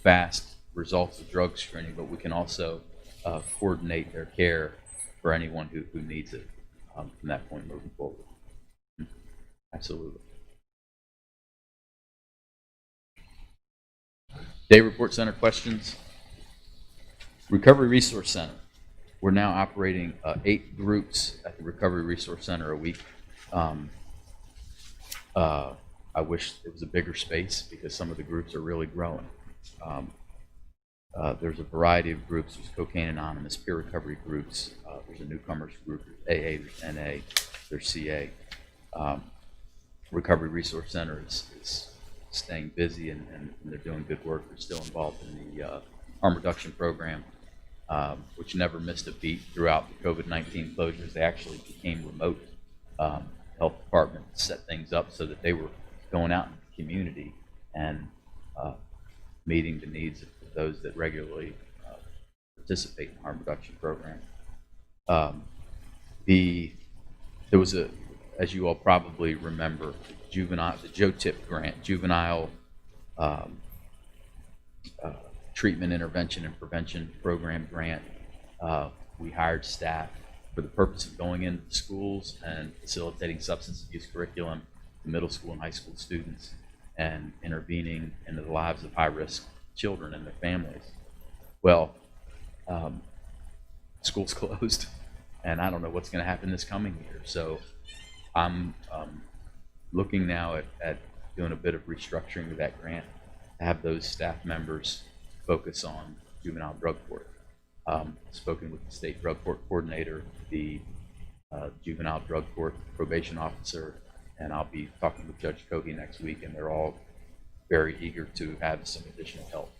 fast results of drug screening, but we can also coordinate their care for anyone who needs it from that point moving forward. Absolutely. Day Report Center questions? Recovery Resource Center. We're now operating 8 groups at the Recovery Resource Center a week. I wish it was a bigger space because some of the groups are really growing. There's a variety of groups. There's Cocaine Anonymous, peer recovery groups. There's a newcomers group, there's AA, there's NA, there's CA. Recovery Resource Center is staying busy and they're doing good work. They're still involved in the harm reduction program, which never missed a beat throughout the COVID-19 closures. They actually became remote. Health department set things up so that they were going out in the community and meeting the needs of those that regularly participate in the harm reduction program. There was a, as you all probably remember, the JOTIP grant, Juvenile Treatment Intervention and Prevention Program grant. We hired staff for the purpose of going into the schools and facilitating substance abuse curriculum to middle school and high school students and intervening into the lives of high-risk children and their families. Well, school's closed, and I don't know what's going to happen this coming year. So I'm looking now at doing a bit of restructuring of that grant to have those staff members focus on juvenile drug court. Spoken with the state drug court coordinator, the juvenile drug court probation officer, and I'll be talking with Judge Kogi next week, and they're all very eager to have some additional help.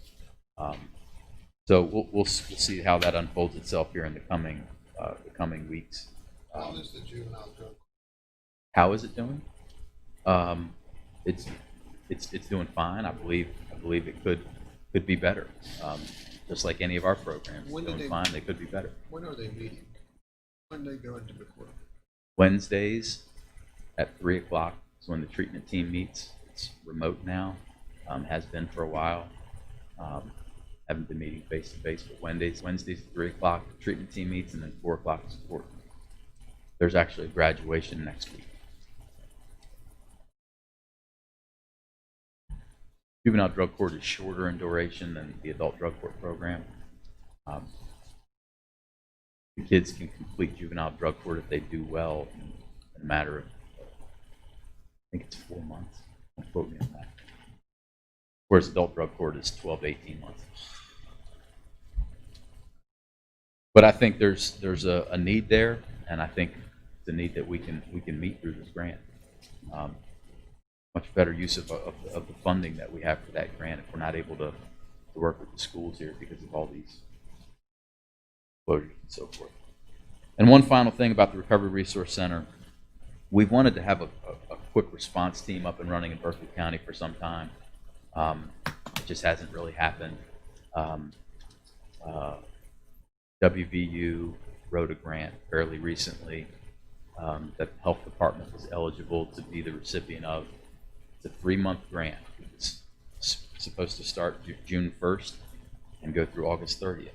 So we'll see how that unfolds itself here in the coming weeks.
How is the juvenile drug?
How is it doing? It's doing fine. I believe it could be better. Just like any of our programs,
When
it's
do
doing
they-
fine. They could be better.
When are they meeting? When they go into the court?
Wednesdays at 3 o'clock is when the treatment team meets. It's remote now, has been for a while. Haven't been meeting face to face, but Wednesdays at 3 o'clock, the treatment team meets, and then 4 o'clock is support. There's actually a graduation next week. Juvenile drug court is shorter in duration than the adult drug court program. The kids can complete juvenile drug court if they do well in a matter of, I think it's 4 months. Don't quote me on that. Whereas adult drug court is 12 to 18 months. But I think there's a need there, and I think it's a need that we can meet through this grant. Much better use of the funding that we have for that grant if we're not able to work with the schools here because of all these closures and so forth. And one final thing about the Recovery Resource Center, we've wanted to have a quick response team up and running in Berkeley County for some time. It just hasn't really happened. WVU wrote a grant fairly recently that the health department was eligible to be the recipient of. It's a 3-month grant. It's supposed to start June 1st and go through August 30th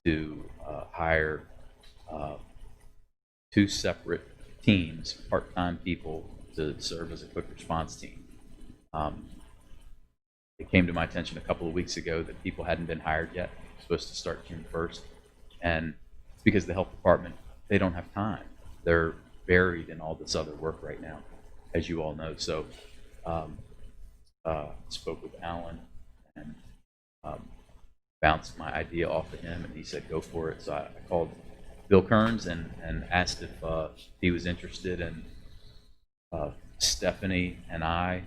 to hire 2 separate teams, part-time people, to serve as a quick response team. It came to my attention a couple of weeks ago that people hadn't been hired yet. It's supposed to start June 1st. And it's because the health department, they don't have time. They're buried in all this other work right now, as you all know. So spoke with Alan and bounced my idea off of him, and he said, go for it. So I called Bill Kearns and asked if he was interested in Stephanie and I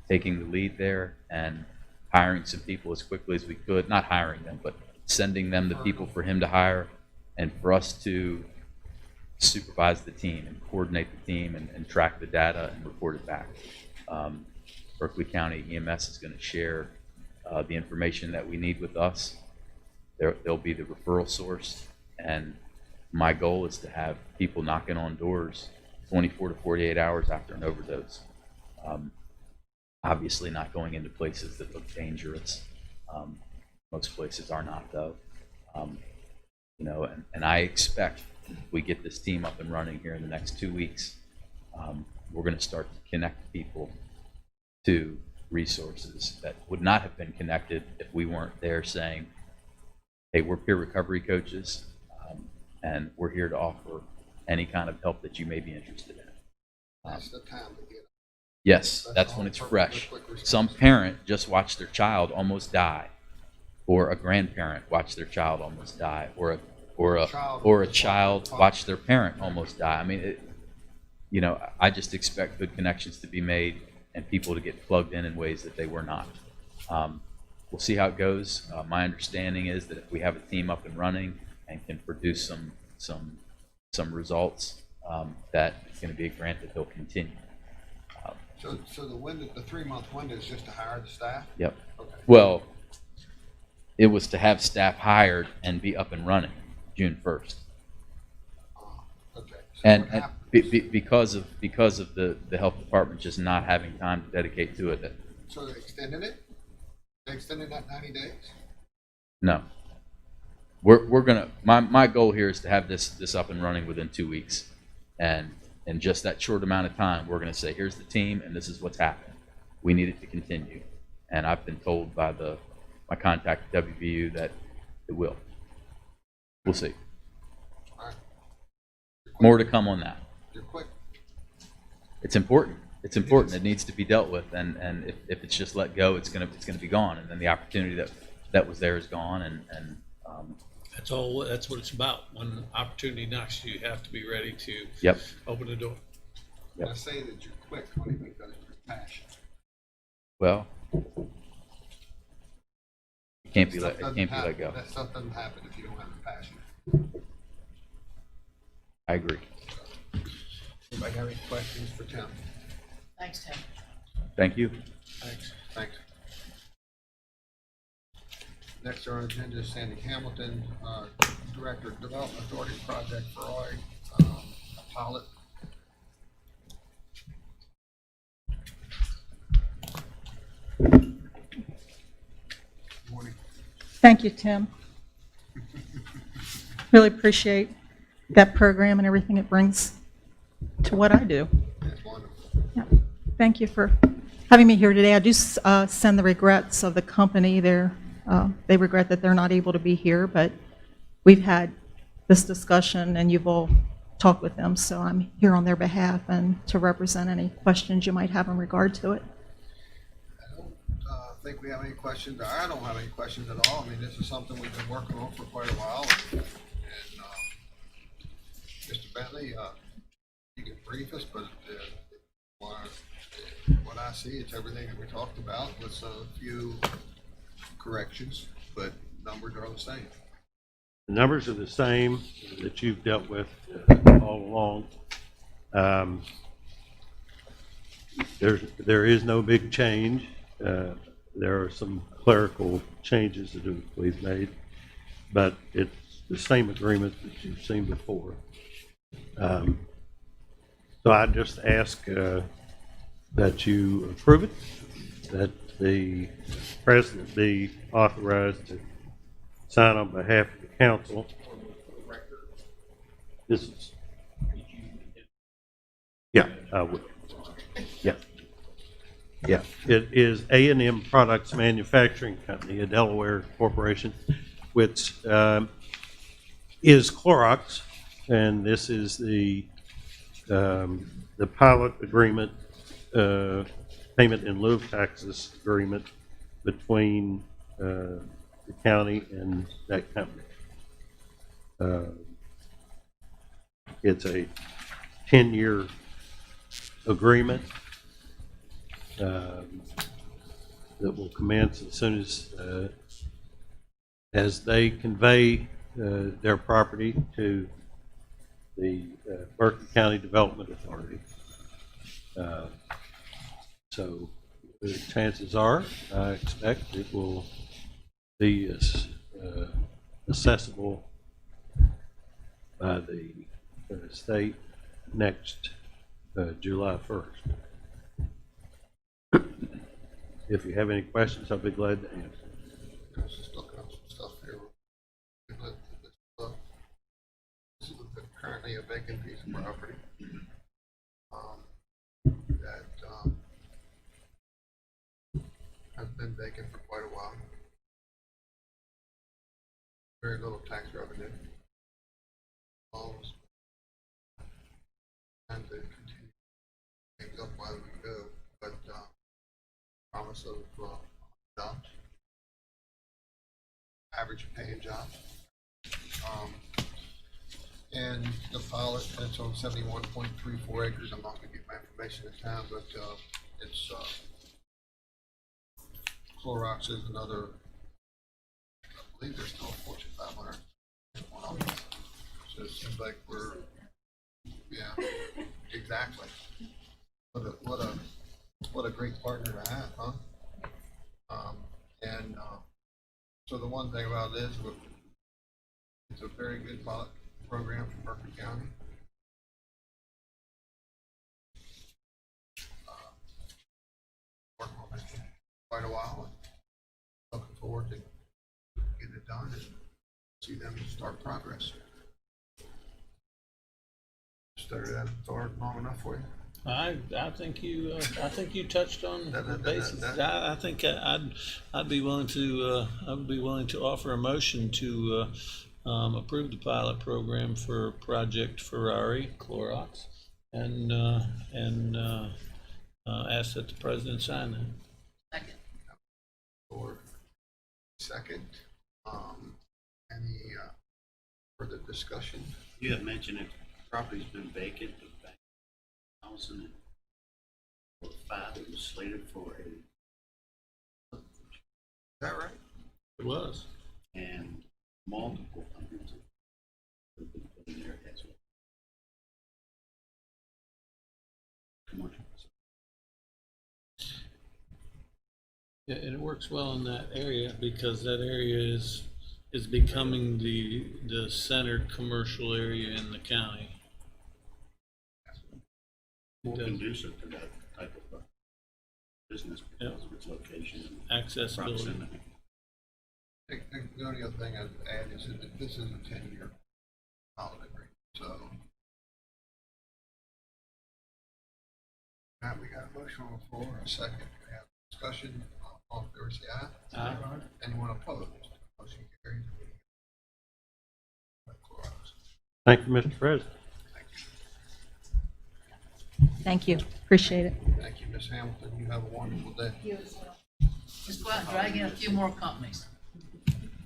taking the lead there and hiring some people as quickly as we could. Not hiring them, but sending them the people for him to hire and for us to supervise the team and coordinate the team and track the data and report it back. Berkeley County EMS is going to share the information that we need with us. They'll be the referral source, and my goal is to have people knocking on doors 24 to 48 hours after an overdose. Obviously not going into places that look dangerous. Most places are not, though. And I expect if we get this team up and running here in the next 2 weeks, we're going to start to connect people to resources that would not have been connected if we weren't there saying, hey, we're peer recovery coaches, and we're here to offer any kind of help that you may be interested in.
That's the time to get it.
Yes, that's when it's fresh. Some parent just watched their child almost die, or a grandparent watched their child almost die, or a child watched their parent almost die. I mean, I just expect good connections to be made and people to get plugged in ways that they were not. We'll see how it goes. My understanding is that if we have a team up and running and can produce some results, that it's going to be a grant that they'll continue.
So the 3-month window is just to hire the staff?
Yep.
Okay.
Well, it was to have staff hired and be up and running June 1st.
Okay. So
And
what happens?
because of the health department just not having time to dedicate to it,
So they extended it? They extended that 90 days?
no. We're gonna, my goal here is to have this up and running within 2 weeks. And in just that short amount of time, we're gonna say, here's the team and this is what's happened. We need it to continue. And I've been told by my contact at WVU that it will. We'll see.
All right.
More to come on that.
You're quick.
It's important. It's important. It needs to be dealt with, and if it's just let go, it's gonna be gone, and then the opportunity that was there is gone, and
That's what it's about. When opportunity knocks, you have to be ready to
yep.
open the door.
Yep.
I say that you're quick only because of your passion.
Well, it can't be let go.
That stuff doesn't happen if you don't have the passion.
I agree.
Anybody have any questions for Tim?
Thanks, Tim.
Thank you.
Thanks.
Thanks. Next on our agenda is Sandy Hamilton, Director of Development Authority Project for OI, pilot. Morning.
Thank you, Tim. Really appreciate that program and everything it brings to what I do.
That's wonderful.
Yeah. Thank you for having me here today. I do send the regrets of the company. They regret that they're not able to be here, but we've had this discussion and you've all talked with them, so I'm here on their behalf and to represent any questions you might have in regard to it.
I don't think we have any questions. I don't have any questions at all. I mean, this is something we've been working on for quite a while. And Mr. Bentley, you can brief us, but what I see, it's everything that we talked about with a few corrections, but numbers are the same.
The numbers are the same that you've dealt with all along. There is no big change. There are some clerical changes that we've made, but it's the same agreement that you've seen before. So I just ask that you approve it, that the president be authorized to sign on behalf of the council. This is, yeah, I would. Yeah. Yeah, it is A&M Products Manufacturing Company, a Delaware corporation, which is Clorox, and this is the pilot agreement, payment in lieu of taxes agreement between the county and that company. It's a 10-year agreement that will commence as soon as they convey their property to the Berkeley County Development Authority. So the chances are, I expect it will be accessible by the state next July 1st. If you have any questions, I'll be glad to answer.
I was just looking up some stuff here. This is currently a vacant piece of property. That has been vacant for quite a while. Very little tax revenue. And to continue things up while we go, but promise of jobs, average paying jobs. And the pilot, it's on 71.34 acres. I'm not gonna get my information in town, but it's Clorox is another, I believe there's still a Fortune 500. So it seems like we're, yeah, exactly. What a great partner to have, huh? So the one thing about this, it's a very good pilot program for Berkeley County. Working on it quite a while, and looking forward to getting it done and see them start progress. Started that thought long enough for you?
I think you touched on the basis. I think I'd be willing to offer a motion to approve the pilot program for Project Ferrari Clorox and ask that the president sign that.
Second.
Or second, any further discussion?
You have mentioned it, property's been vacant, but back in 2005, it was slated for a,
Is that right?
It was.
and multiple hundreds of people put in there as well. Commercial.
Yeah, and it works well in that area because that area is becoming the centered commercial area in the county.
More
Does.
conducive to that type of business because of its location and
Accessibility.
proximity.
The only other thing I'd add is that this is a 10-year holiday agreement, so. Now, we got a motion on the floor, a second, we have discussion, all in favor, say aye.
Aye.
Anyone opposed? Motion carries.
Thank you, Mr. President.
Thank you.
Thank you, appreciate it.
Thank you, Ms. Hamilton, you have a wonderful day.
Just go out and drag in a few more companies.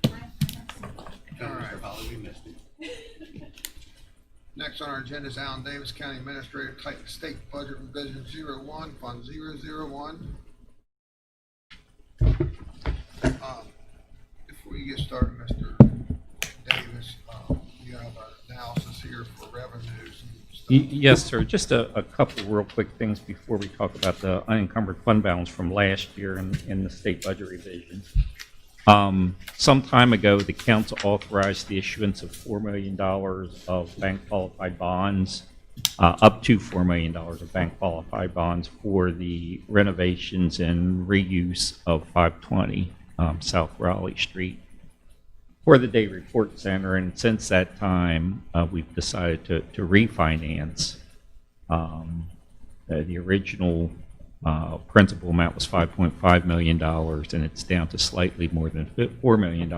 All right.
Mr. Holly, we missed it.
Next on our agenda is Allen Davis, County Administrator, Titan State Budget Revision 01, Fund 001. Before you get started, Mr. Davis, you have an analysis here for revenues and stuff.
Yes, sir. Just a couple real quick things before we talk about the unencumbered fund balance from last year in the state budget revision. Some time ago, the council authorized the issuance of $4 million of bank qualified bonds, up to $4 million of bank qualified bonds for the renovations and reuse of 520 South Raleigh Street for the Day Report Center. And since that time, we've decided to refinance. The original principal amount was $5.5 million, and it's down to slightly more than $4 million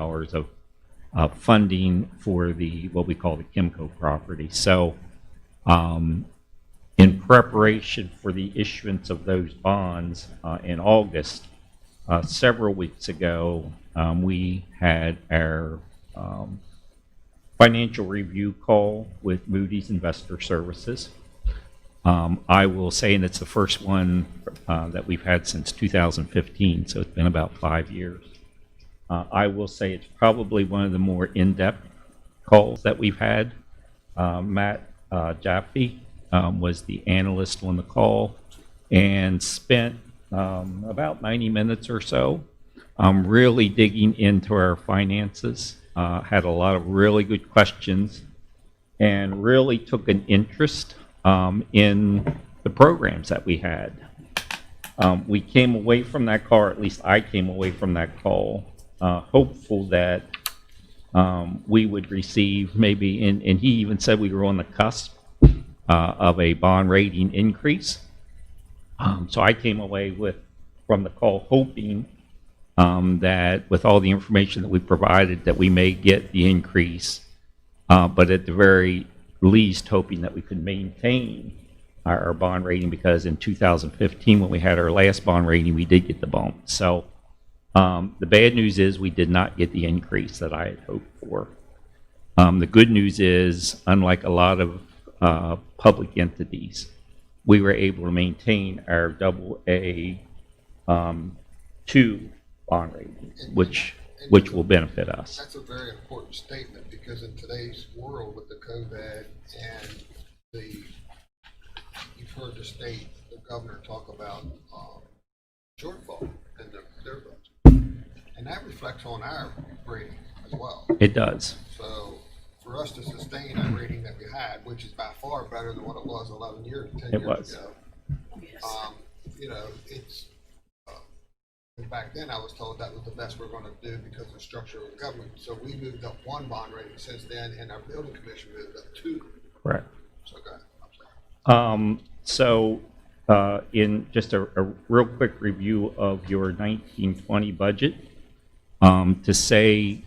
of funding for the what we call the Kimco property. So in preparation for the issuance of those bonds in August, several weeks ago, we had our financial review call with Moody's Investor Services. I will say, and it's the first one that we've had since 2015, so it's been about 5 years. I will say it's probably one of the more in-depth calls that we've had. Matt Jaffe was the analyst on the call and spent about 90 minutes or so really digging into our finances, had a lot of really good questions, and really took an interest in the programs that we had. We came away from that call, or at least I came away from that call, hopeful that we would receive maybe, and he even said we were on the cusp of a bond rating increase. So I came away from the call hoping that with all the information that we provided that we may get the increase, but at the very least hoping that we could maintain our bond rating, because in 2015 when we had our last bond rating we did get the bump. So the bad news is we did not get the increase that I had hoped for. The good news is, unlike a lot of public entities, we were able to maintain our AA2 bond ratings, which will benefit us.
That's a very important statement, because in today's world with the COVID and you've heard the state, the governor talk about shortfall in their budget. And that reflects on our rating as well.
It does.
So for us to sustain our rating that we had, which is by far better than what it was 10 years ago. You know, it's, and back then I was told that was the best we're going to do because of the structure of the government. So we moved up one bond rating since then, and our building commission moved up two.
Correct.
So go ahead. I'm sorry.
In just a real quick review of your 1920 budget, to say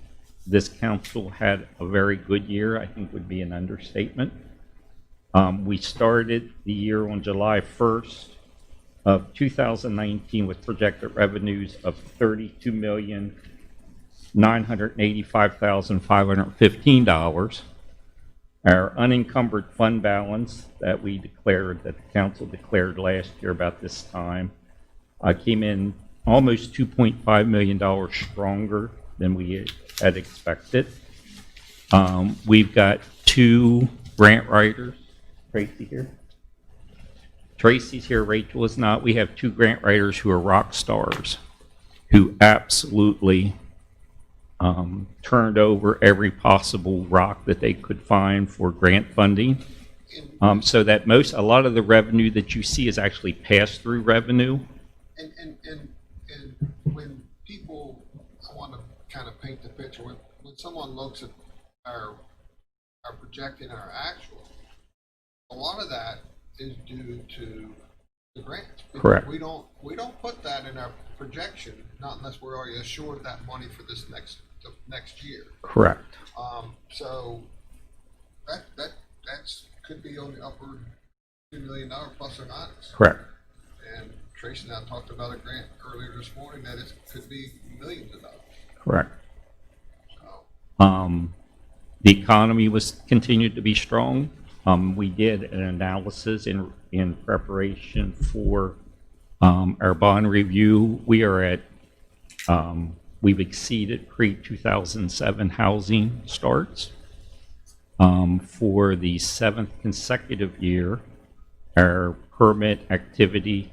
this council had a very good year, I think would be an understatement. We started the year on July 1st of 2019 with projected revenues of $32,985,515. Our unencumbered fund balance that we declared, that the council declared last year about this time, came in almost $2.5 million stronger than we had expected. We've got 2 grant writers. Tracy here. Tracy's here, Rachel is not. We have 2 grant writers who are rock stars, who absolutely turned over every possible rock that they could find for grant funding. So that a lot of the revenue that you see is actually pass-through revenue.
And when people, I want to kind of paint the picture, when someone looks at our projecting our actual, a lot of that is due to the grants. Because
Correct.
We don't put that in our projection, not unless we're already assured that money for the next year.
Correct.
So that's could be on the upper $2 million plus or minus.
Correct.
And Tracy and I talked about a grant earlier this morning that it could be millions of dollars.
Correct.
So,
The economy was continued to be strong. We did an analysis in preparation for our bond review. We are at, we've exceeded pre-2007 housing starts. For the 7th consecutive year, our permit activity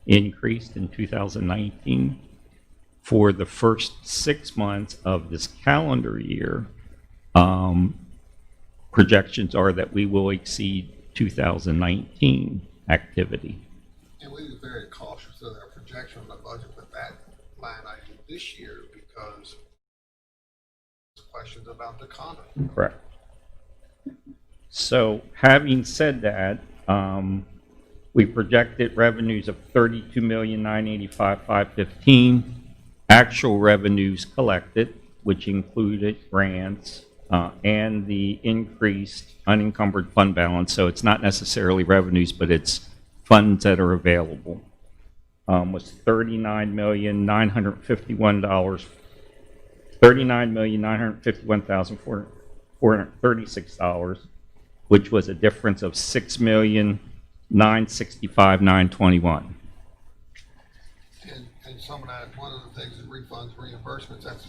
increased in 2019. For the first 6 months of this calendar year, projections are that we will exceed 2019 activity.
and we were very cautious of our projection on the budget with that line item this year because there's questions about the economy.
Correct. So having said that, we projected revenues of $32,985,515. Actual revenues collected, which included grants and the increased unencumbered fund balance. So it's not necessarily revenues, but it's funds that are available. Was $39,951,436, which was a difference of $6,965,921.
And some of that, one of the things is refunds, reimbursements, that's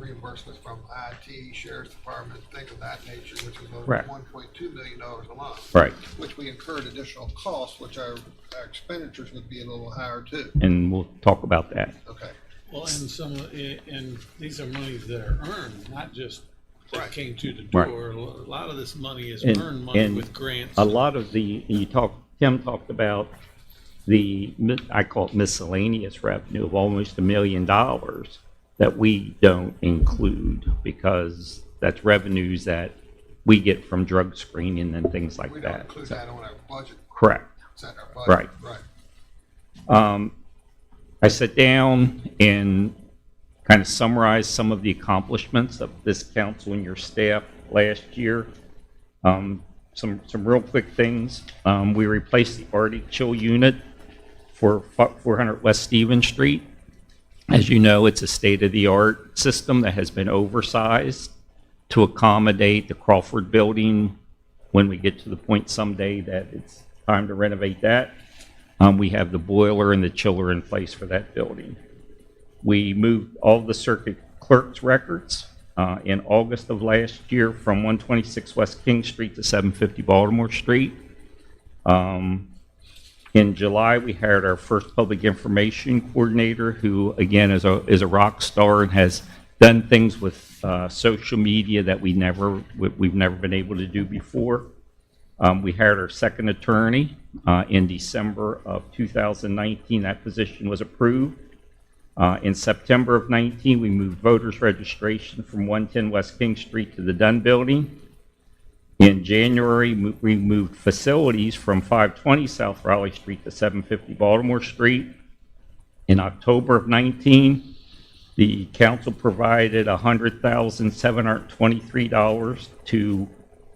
reimbursements from IT, Sheriff's Department, things of that nature, which is over
Correct.
$1.2 million a month.
Right.
Which we incurred additional costs, which our expenditures would be a little higher too.
And we'll talk about that.
Okay.
Well, and these are monies that are earned, not just that
Right.
came to the
Right.
door. A lot of this money is
And-
earned money
and
with grants.
A lot of Tim talked about I call it miscellaneous revenue of almost $1 million that we don't include because that's revenues that we get from drug screening and things like
We don't
that.
include
So-
that on our budget.
Correct.
It's in our budget.
Right.
Right.
I sat down and kind of summarized some of the accomplishments of this council and your staff last year. Some real quick things. We replaced the Arctic chill unit for 400 West Stevens Street. As you know, it's a state-of-the-art system that has been oversized to accommodate the Crawford building when we get to the point someday that it's time to renovate that. We have the boiler and the chiller in place for that building. We moved all the circuit clerk's records in August of last year from 126 West King Street to 750 Baltimore Street. In July, we hired our first public information coordinator, who again is a rock star and has done things with social media that we've never been able to do before. We hired our second attorney in December of 2019. That position was approved. In September of 19, we moved voters registration from 110 West King Street to the Dunn Building. In January, we moved facilities from 520 South Raleigh Street to 750 Baltimore Street. In October of 19, the council provided $100,723 to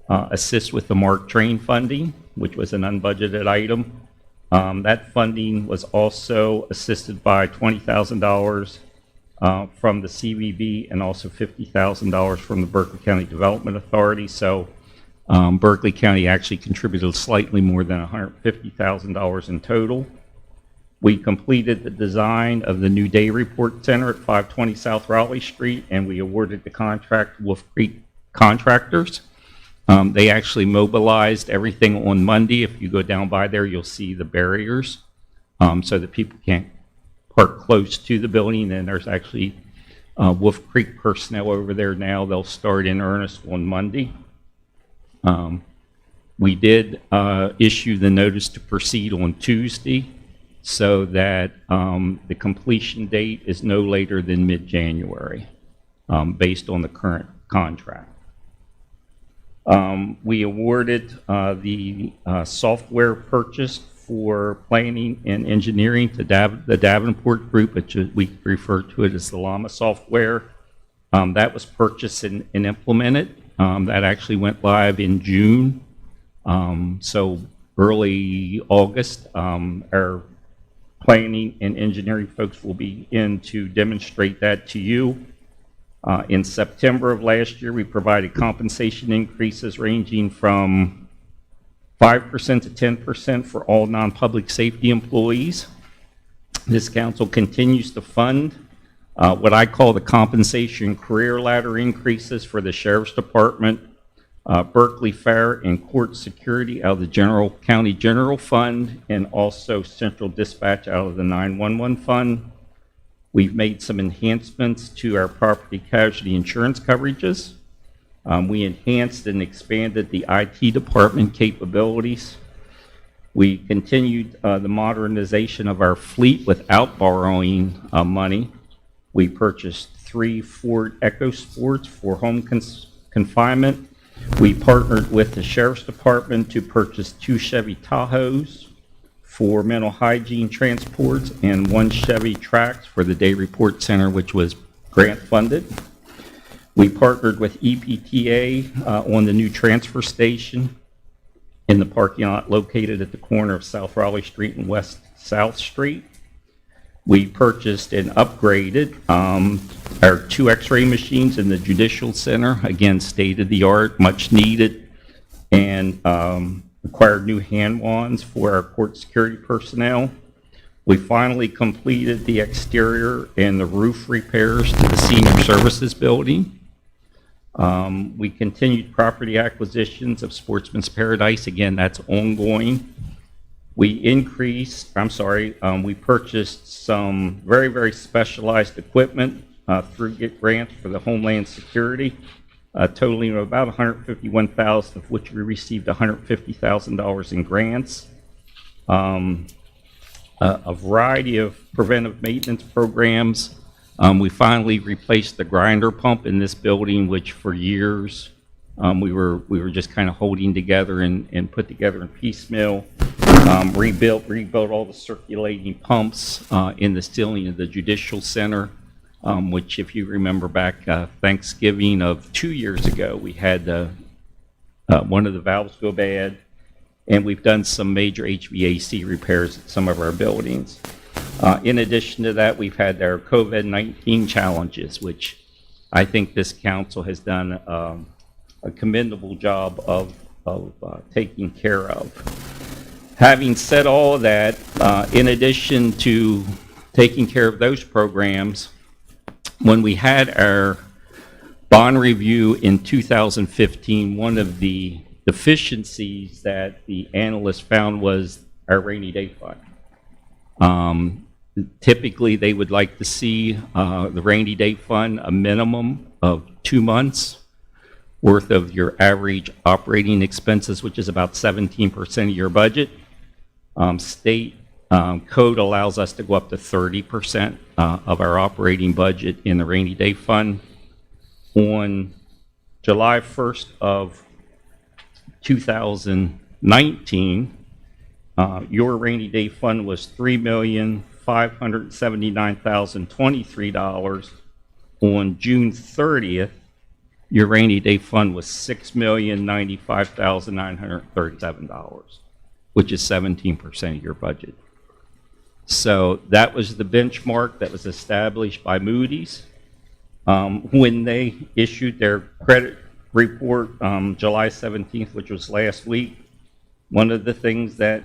assist with the MARC train funding, which was an unbudgeted item. That funding was also assisted by $20,000 from the CVB and also $50,000 from the Berkeley County Development Authority. So Berkeley County actually contributed slightly more than $150,000 in total. We completed the design of the new day report center at 520 South Raleigh Street, and we awarded the contract to Wolf Creek Contractors. They actually mobilized everything on Monday. If you go down by there, you'll see the barriers so that people can't park close to the building. And there's actually Wolf Creek personnel over there now. They'll start in earnest on Monday. We did issue the notice to proceed on Tuesday. so that the completion date is no later than mid-January, based on the current contract. We awarded the software purchase for planning and engineering to the Davenport Group, which we refer to it as the Llama software. That was purchased and implemented. That actually went live in June. So early August, our planning and engineering folks will be in to demonstrate that to you. In September of last year, we provided compensation increases ranging from 5% to 10% for all non-public safety employees. This council continues to fund what I call the compensation career ladder increases for the Sheriff's Department, Berkeley Fire and Court Security out of the County General Fund, and also Central Dispatch out of the 911 Fund. We've made some enhancements to our property casualty insurance coverages. We enhanced and expanded the IT department capabilities. We continued the modernization of our fleet without borrowing money. We purchased 3 Ford EcoSports for home confinement. We partnered with the Sheriff's Department to purchase 2 Chevy Tahoes for mental hygiene transports and 1 Chevy Trax for the Day Report Center, which was grant funded. We partnered with EPTA on the new transfer station in the parking lot located at the corner of South Raleigh Street and West South Street. We purchased and upgraded our 2 X-ray machines in the Judicial Center, again, state-of-the-art, much needed, and acquired new hand wands for our court security personnel. We finally completed the exterior and the roof repairs to the senior services building. We continued property acquisitions of Sportsman's Paradise. Again, that's ongoing. We purchased some very, very specialized equipment through grants for the Homeland Security, totaling about $151,000, of which we received $150,000 in grants. A variety of preventive maintenance programs. We finally replaced the grinder pump in this building, which for years we were just kind of holding together and put together in piecemeal. Rebuilt all the circulating pumps in the ceiling of the Judicial Center, which, if you remember back Thanksgiving of 2 years ago, we had one of the valves go bad, and we've done some major HVAC repairs at some of our buildings. In addition to that, we've had our COVID-19 challenges, which I think this council has done a commendable job of taking care of. Having said all of that, in addition to taking care of those programs, when we had our bond review in 2015, one of the deficiencies that the analysts found was our rainy day fund. Typically, they would like to see the rainy day fund a minimum of 2 months worth of your average operating expenses, which is about 17% of your budget. State code allows us to go up to 30% of our operating budget in the rainy day fund. On July 1st of 2019, your rainy day fund was $3,579,023. On June 30th, your rainy day fund was $6,095,937, which is 17% of your budget. So that was the benchmark that was established by Moody's. When they issued their credit report July 17th, which was last week, one of the things that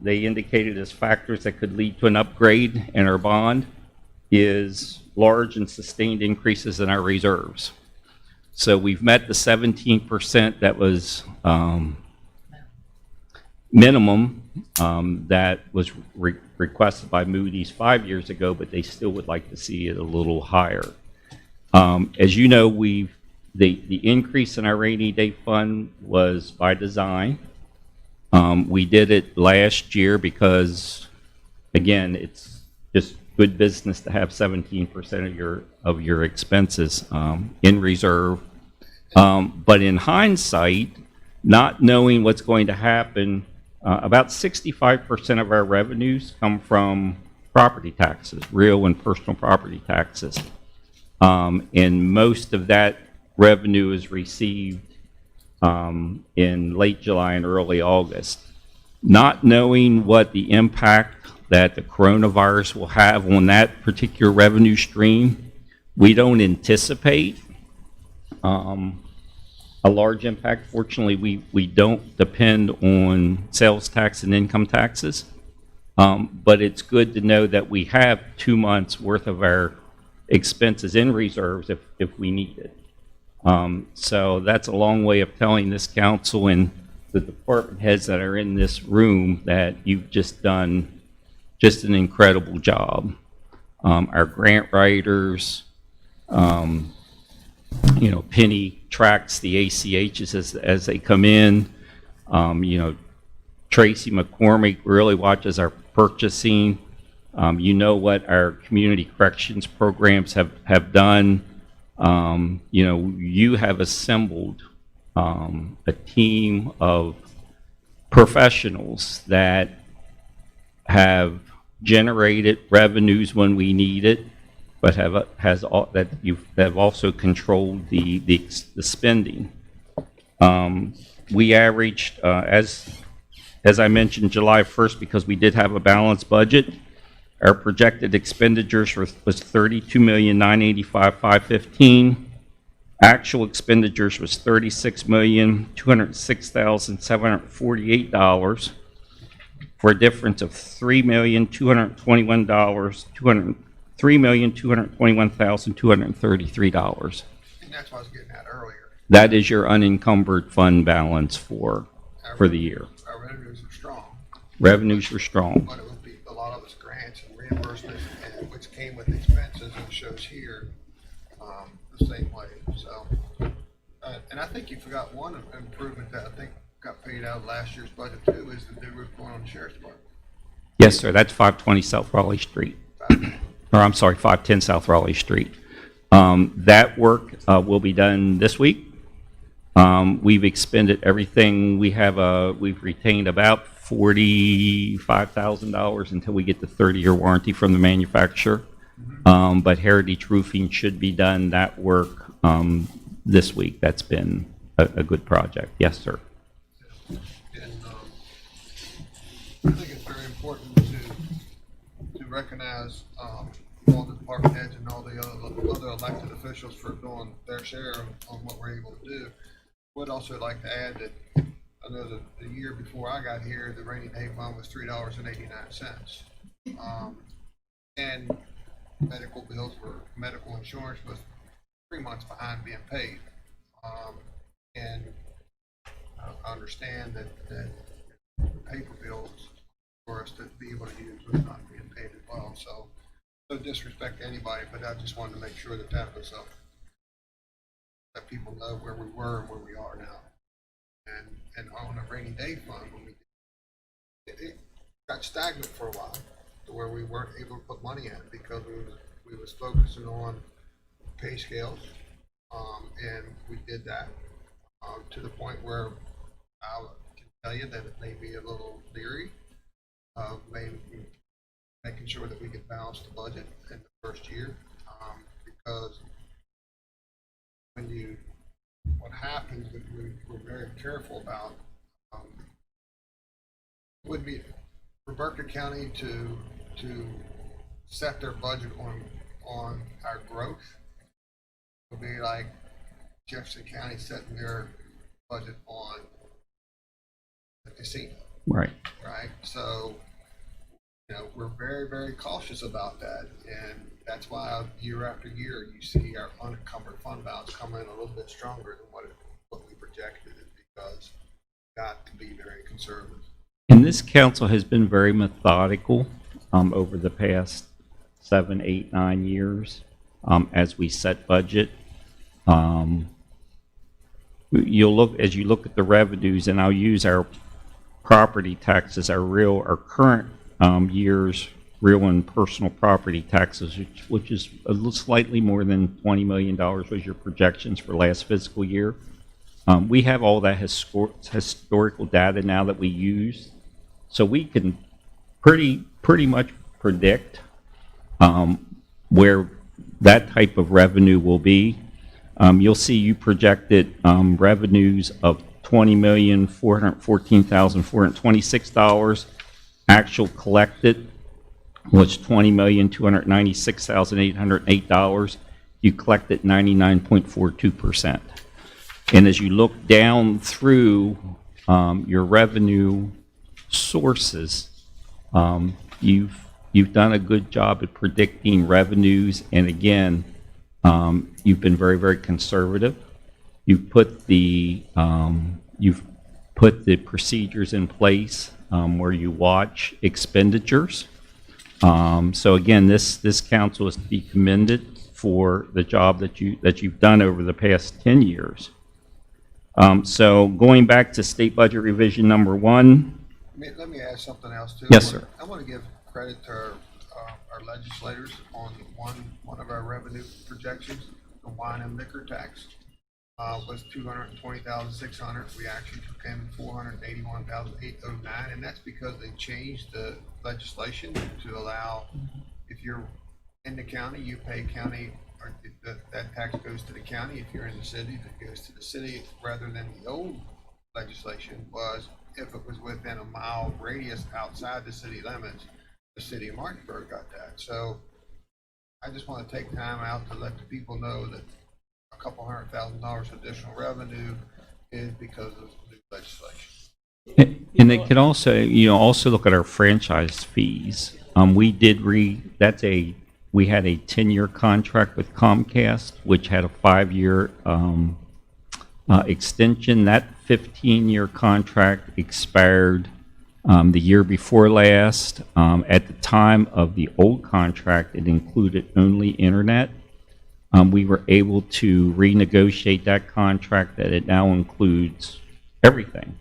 they indicated as factors that could lead to an upgrade in our bond is large and sustained increases in our reserves. So we've met the 17% that was minimum that was requested by Moody's 5 years ago, but they still would like to see it a little higher. As you know, the increase in our rainy day fund was by design. We did it last year because again, it's just good business to have 17% of your expenses in reserve. But in hindsight, not knowing what's going to happen, about 65% of our revenues come from property taxes, real and personal property taxes. And most of that revenue is received in late July and early August. Not knowing what the impact that the coronavirus will have on that particular revenue stream, we don't anticipate a large impact. Fortunately, we don't depend on sales tax and income taxes. But it's good to know that we have 2 months worth of our expenses in reserves if we need it. So that's a long way of telling this council and the department heads that are in this room that you've just done just an incredible job. Our grant writers, Penny tracks the ACHs as they come in. Tracy McCormick really watches our purchasing. What our community corrections programs have done. You have assembled a team of professionals that have generated revenues when we need it, but have also controlled the spending. We averaged, as I mentioned, July 1st, because we did have a balanced budget. Our projected expenditures was $32,985,515. Actual expenditures was $36,206,748 for a difference of $3,221,233.
And that's what I was getting at earlier.
That is your unencumbered fund balance for the year.
Our revenues are strong,
Revenues were strong.
but it would be a lot of it's grants and reimbursements, and which came with expenses, and shows here the same way. So, and I think you forgot one improvement that I think got paid out of last year's budget too, is the new roof going on the sheriff's department.
Yes, sir, that's 520 South Raleigh Street. Or I'm sorry, 510 South Raleigh Street. That work will be done this week. We've expended everything. We've retained about $45,000 until we get the 30-year warranty from the manufacturer. But Heritage Roofing should be done that work this week. That's been a good project. Yes, sir.
And I think it's very important to recognize all the department heads and all the other elected officials for doing their share on what we're able to do. Would also like to add that I know that the year before I got here, the rainy day fund was $3.89. And medical insurance was 3 months behind being paid. And I understand that the paper bills for us to be able to use was not being paid as well. So no disrespect to anybody, but I just wanted to make sure that that people know where we were and where we are now. And on a rainy day fund, when it got stagnant for a while, to where we weren't able to put money in because we was focusing on pay scales, and we did that to the point where I can tell you that it may be a little leery of making sure that we can balance the budget in the first year, because what happens that we're very careful about would be for Berkeley County to set their budget on our growth would be like Jefferson County setting their budget on the casino.
Right.
Right. So, we're very, very cautious about that, and that's why year after year you see our unencumbered fund balance come in a little bit stronger than what we projected, because we've got to be very conservative.
And this council has been very methodical over the past 7, 8, 9 years as we set budget. As you look at the revenues, and I'll use our property taxes, our current year's real and personal property taxes, which is a little slightly more than $20 million was your projections for last fiscal year. We have all that historical data now that we use, so we can pretty much predict where that type of revenue will be. You'll see you projected revenues of $20,414,426. Actual collected was $20,296,808. You collected 99.42%. And as you look down through your revenue sources, you've done a good job at predicting revenues. And again, you've been very, very conservative. You've put the procedures in place where you watch expenditures. So again, this council is to be commended for the job that you've done over the past 10 years. So going back to state budget revision number 1.
Let me add something else too.
Yes, sir.
I want to give credit to our legislators on one of our revenue projections. The wine and liquor tax was $220,600. We actually took in $481,809, and that's because they changed the legislation to allow, if you're in the county, you pay county, or that tax goes to the county. If you're in the city, that goes to the city, rather than the old legislation was if it was within a mile radius outside the city limits, the city of Martinsburg got that. So I just want to take time out to let the people know that a couple $100,000 additional revenue is because of the new legislation.
And they could also, also look at our franchise fees. We had a 10-year contract with Comcast, which had a 5-year extension. That 15-year contract expired the year before last. At the time of the old contract, it included only internet. We were able to renegotiate that contract that it now includes everything.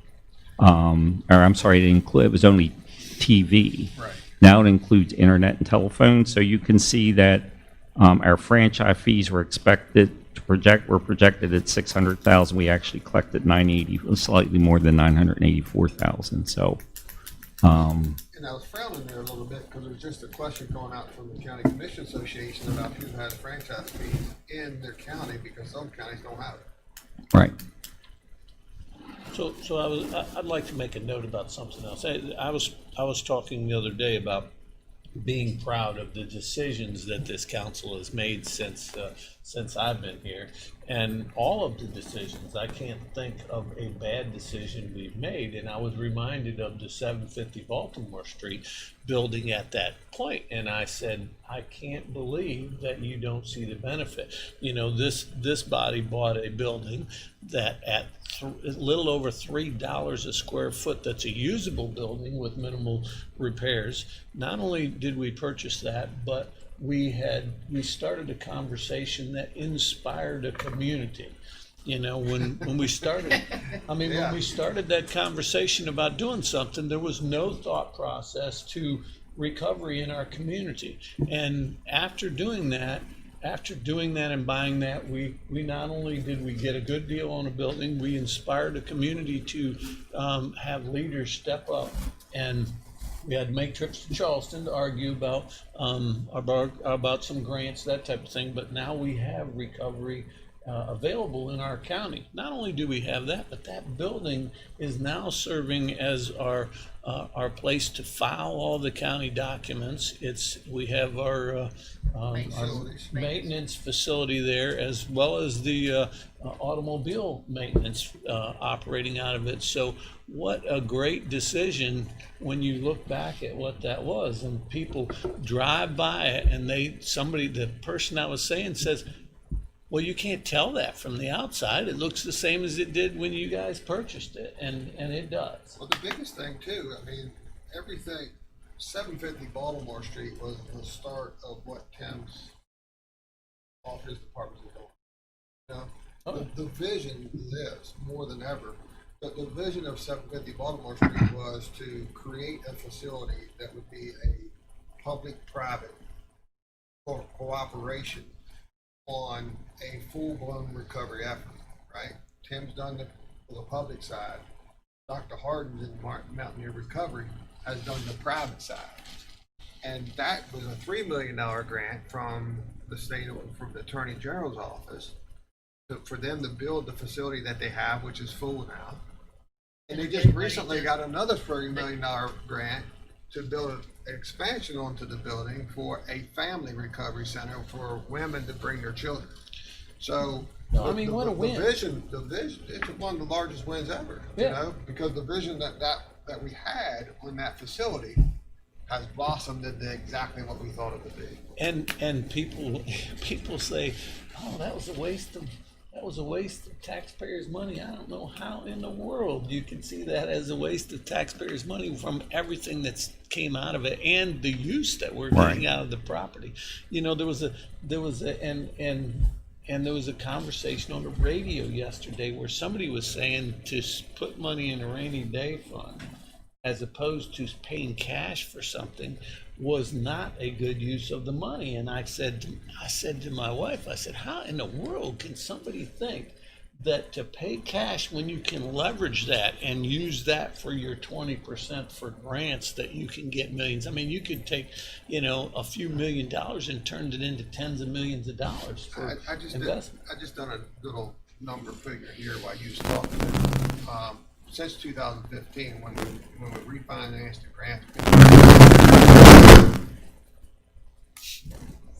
It was only TV.
Right.
Now it includes internet and telephone. So you can see that our franchise fees were projected at $600,000. We actually collected slightly more than $984,000. So.
And I was frowning there a little bit because there's just a question going out from the County Commission Association about who has franchise fees in their county, because some counties don't have it.
Right.
So I'd like to make a note about something else. I was talking the other day about being proud of the decisions that this council has made since I've been here, and all of the decisions. I can't think of a bad decision we've made, and I was reminded of the 750 Baltimore Street building at that point, and I said, I can't believe that you don't see the benefit. This body bought a building that at a little over $3 a square foot, that's a usable building with minimal repairs. Not only did we purchase that, but we started a conversation that inspired a community. When we started, when we started that conversation about doing something, there was no thought process to recovery in our community. And after doing that and buying that, we not only did we get a good deal on a building, we inspired a community to have leaders step up, and we had to make trips to Charleston to argue about some grants, that type of thing. But now we have recovery available in our county. Not only do we have that, but that building is now serving as our place to file all the county documents. We have our maintenance facility there, as well as the automobile maintenance operating out of it. So what a great decision when you look back at what that was, and people drive by it, and the person I was saying says, well, you can't tell that from the outside. It looks the same as it did when you guys purchased it, and it does.
Well, the biggest thing too, everything, 750 Baltimore Street was the start of what Tim's office department is doing. The vision lives more than ever. But the vision of 750 Baltimore Street was to create a facility that would be a public-private cooperation on a full-blown recovery effort, right? Tim's done the public side. Dr. Hardin's in Mountaineer Recovery has done the private side. And that was a $3 million grant from the from the Attorney General's office for them to build the facility that they have, which is full now. And they just recently got another $30 million grant to build an expansion onto the building for a family recovery center for women to bring their children. So,
I mean, what a win.
The vision, it's one of the largest wins ever, you know, because the vision that we had on that facility has blossomed into exactly what we thought it would be.
And people say, oh, that was a waste of taxpayers' money. I don't know how in the world you can see that as a waste of taxpayers' money from everything that's came out of it and the use that we're getting out of the property. You know, there was a conversation on the radio yesterday where somebody was saying to put money in a rainy day fund as opposed to paying cash for something was not a good use of the money. And I said to my wife, I said, how in the world can somebody think that to pay cash when you can leverage that and use that for your 20% for grants that you can get millions? I mean, you could take, you know, a few $1 million and turn it into tens of millions of dollars for investment.
I just done a little number figure here while you was talking. Since 2015, when we refinanced the grant,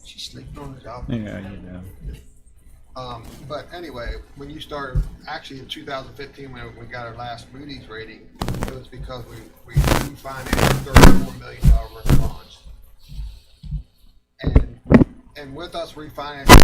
she's sleeping on the job.
Yeah, you know.
But anyway, when you started, actually in 2015, when we got our last Moody's rating, it was because we refinanced $34 million worth of bonds. And with us refinancing,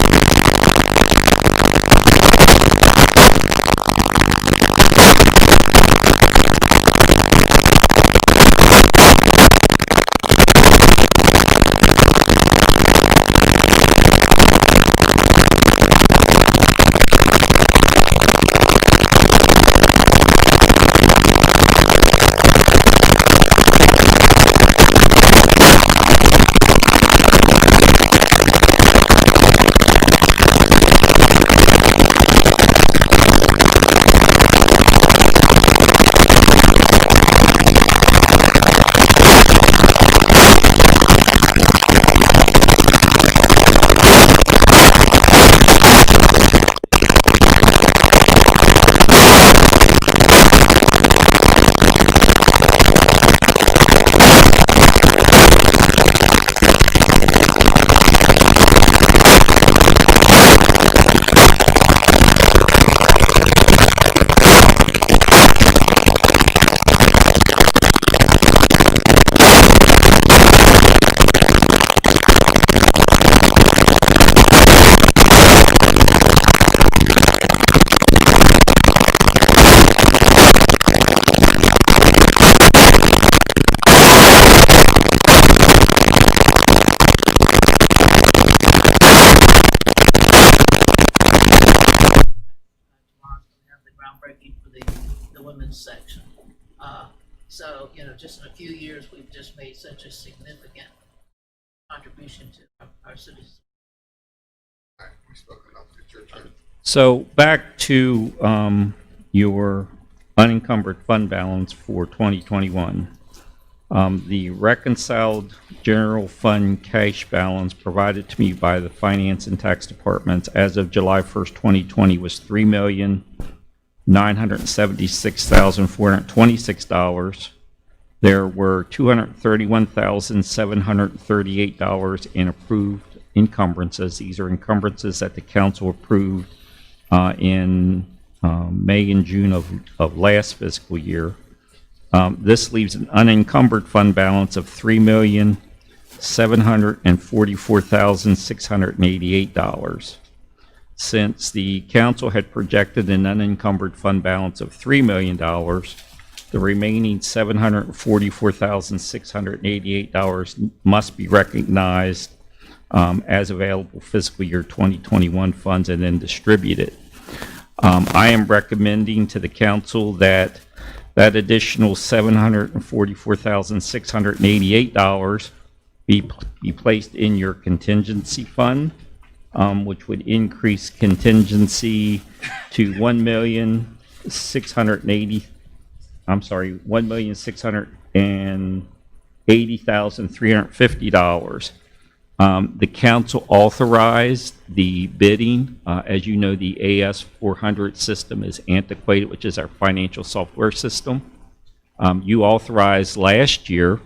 section. So, you know, just in a few years, we've just made such a significant contribution to our citizens.
all right, we spoke enough. It's your turn.
So back to your unencumbered fund balance for 2021. The reconciled general fund cash balance provided to me by the Finance and Tax Departments as of July 1st, 2020 was $3,976,426. There were $231,738 in approved encumbrances. These are encumbrances that the council approved in May and June of last fiscal year. This leaves an unencumbered fund balance of $3,744,688. Since the council had projected an unencumbered fund balance of $3 million, the remaining $744,688 must be recognized as available fiscal year 2021 funds and then distributed. I am recommending to the council that additional $744,688 be placed in your contingency fund, which would increase contingency to 1,680,000, I'm sorry, $1,680,350. The council authorized the bidding. As you know, the AS 400 system is antiquated, which is our financial software system. You authorized last year,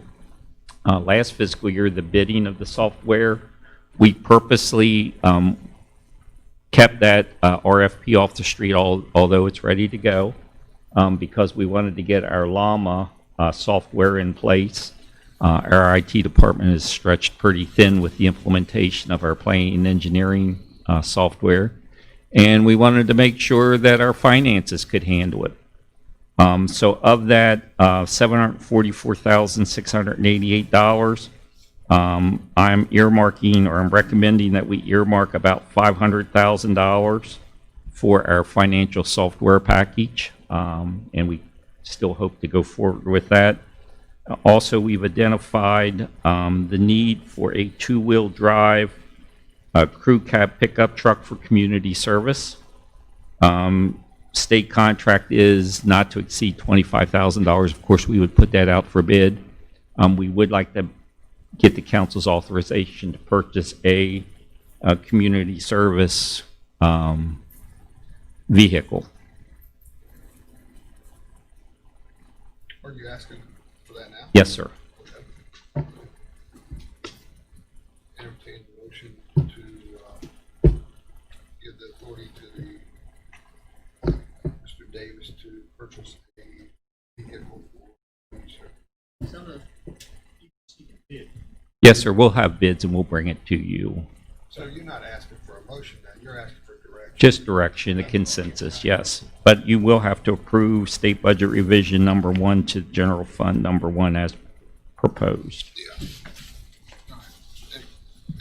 last fiscal year, the bidding of the software. We purposely kept that RFP off the street, although it's ready to go, because we wanted to get our Llama software in place. Our IT department is stretched pretty thin with the implementation of our planning and engineering software, and we wanted to make sure that our finances could handle it. So of that $744,688, I'm earmarking, or I'm recommending that we earmark about $500,000 for our financial software package, and we still hope to go forward with that. Also, we've identified the need for a two-wheel drive crew cab pickup truck for community service. State contract is not to exceed $25,000. Of course, we would put that out for bid. We would like to get the council's authorization to purchase a community service vehicle.
Are you asking for that now?
Yes, sir.
Okay. Entertain the motion to give the authority to Mr. Davis to purchase a vehicle for sir.
Some of,
Yes, sir. We'll have bids and we'll bring it to you.
So you're not asking for a motion then, you're asking for direction.
Just direction, a consensus, yes. But you will have to approve state budget revision number 1 to general fund number 1 as proposed.
Yeah. All right.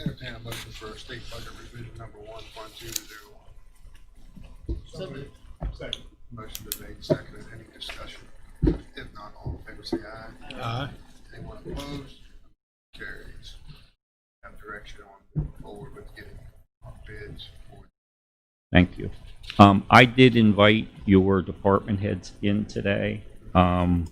Entertain a motion for state budget revision number 1.201.
so moved.
Second.
Motion been made, seconded. Any discussion? If not, all in favor say aye.
Aye.
Anyone opposed? Carries. Have direction on moving forward with getting bids for.
Thank you. I did invite your department heads in today. Again,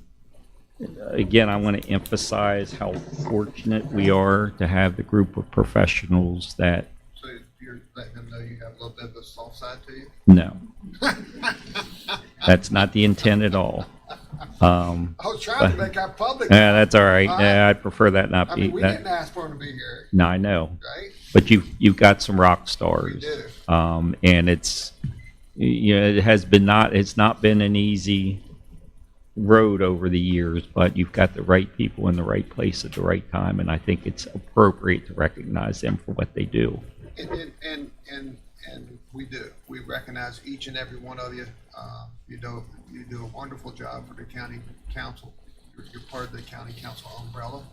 I want to emphasize how fortunate we are to have the group of professionals that,
So you're letting them know you have a little bit of a soft side to you?
no, that's not the intent at all.
I was trying to make that public.
Yeah, that's all right.
All right.
Yeah, I'd prefer that not
I
be.
mean, we
that-
didn't ask for them to be here,
No, I know.
right?
But you've got some rock stars.
We do.
And it's, it's not been an easy road over the years, but you've got the right people in the right place at the right time, and I think it's appropriate to recognize them for what they do.
And we do. We recognize each and every one of you. You do a wonderful job for the county council. You're part of the county council umbrella.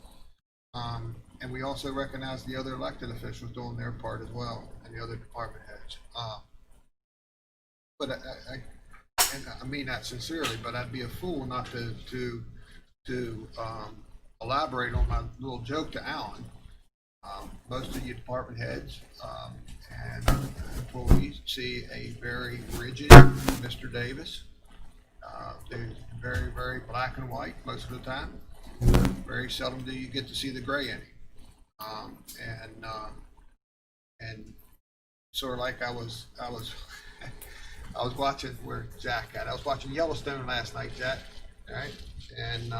And we also recognize the other elected officials doing their part as well, and the other department heads. But I mean that sincerely, but I'd be a fool not to elaborate on my little joke to Alan. Most of you department heads and employees see a very rigid Mr. Davis. They're very, very black and white most of the time. Very seldom do you get to see the gray in him. And sort of like I was I was watching where Jack at. I was watching Yellowstone last night, Jack. All right, and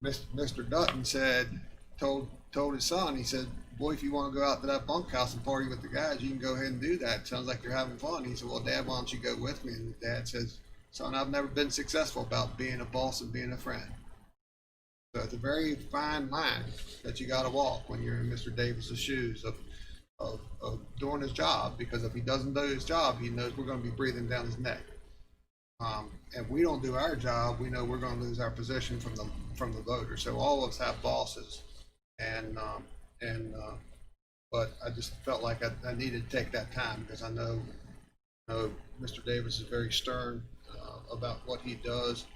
Mr. Dutton told his son. He said, "Boy, if you want to go out to that bunkhouse and party with the guys, you can go ahead and do that. Sounds like you're having fun." He said, "Well, Dad, why don't you go with me?" And Dad says, "Son, I've never been successful about being a boss and being a friend." So it's a very fine line that you got to walk when you're in Mr. Davis's shoes of doing his job, because if he doesn't do his job, he knows we're going to be breathing down his neck. If we don't do our job, we know we're going to lose our position from the voters. So all of us have bosses, but I just felt like I needed to take that time, because I know Mr. Davis is very stern about what he does.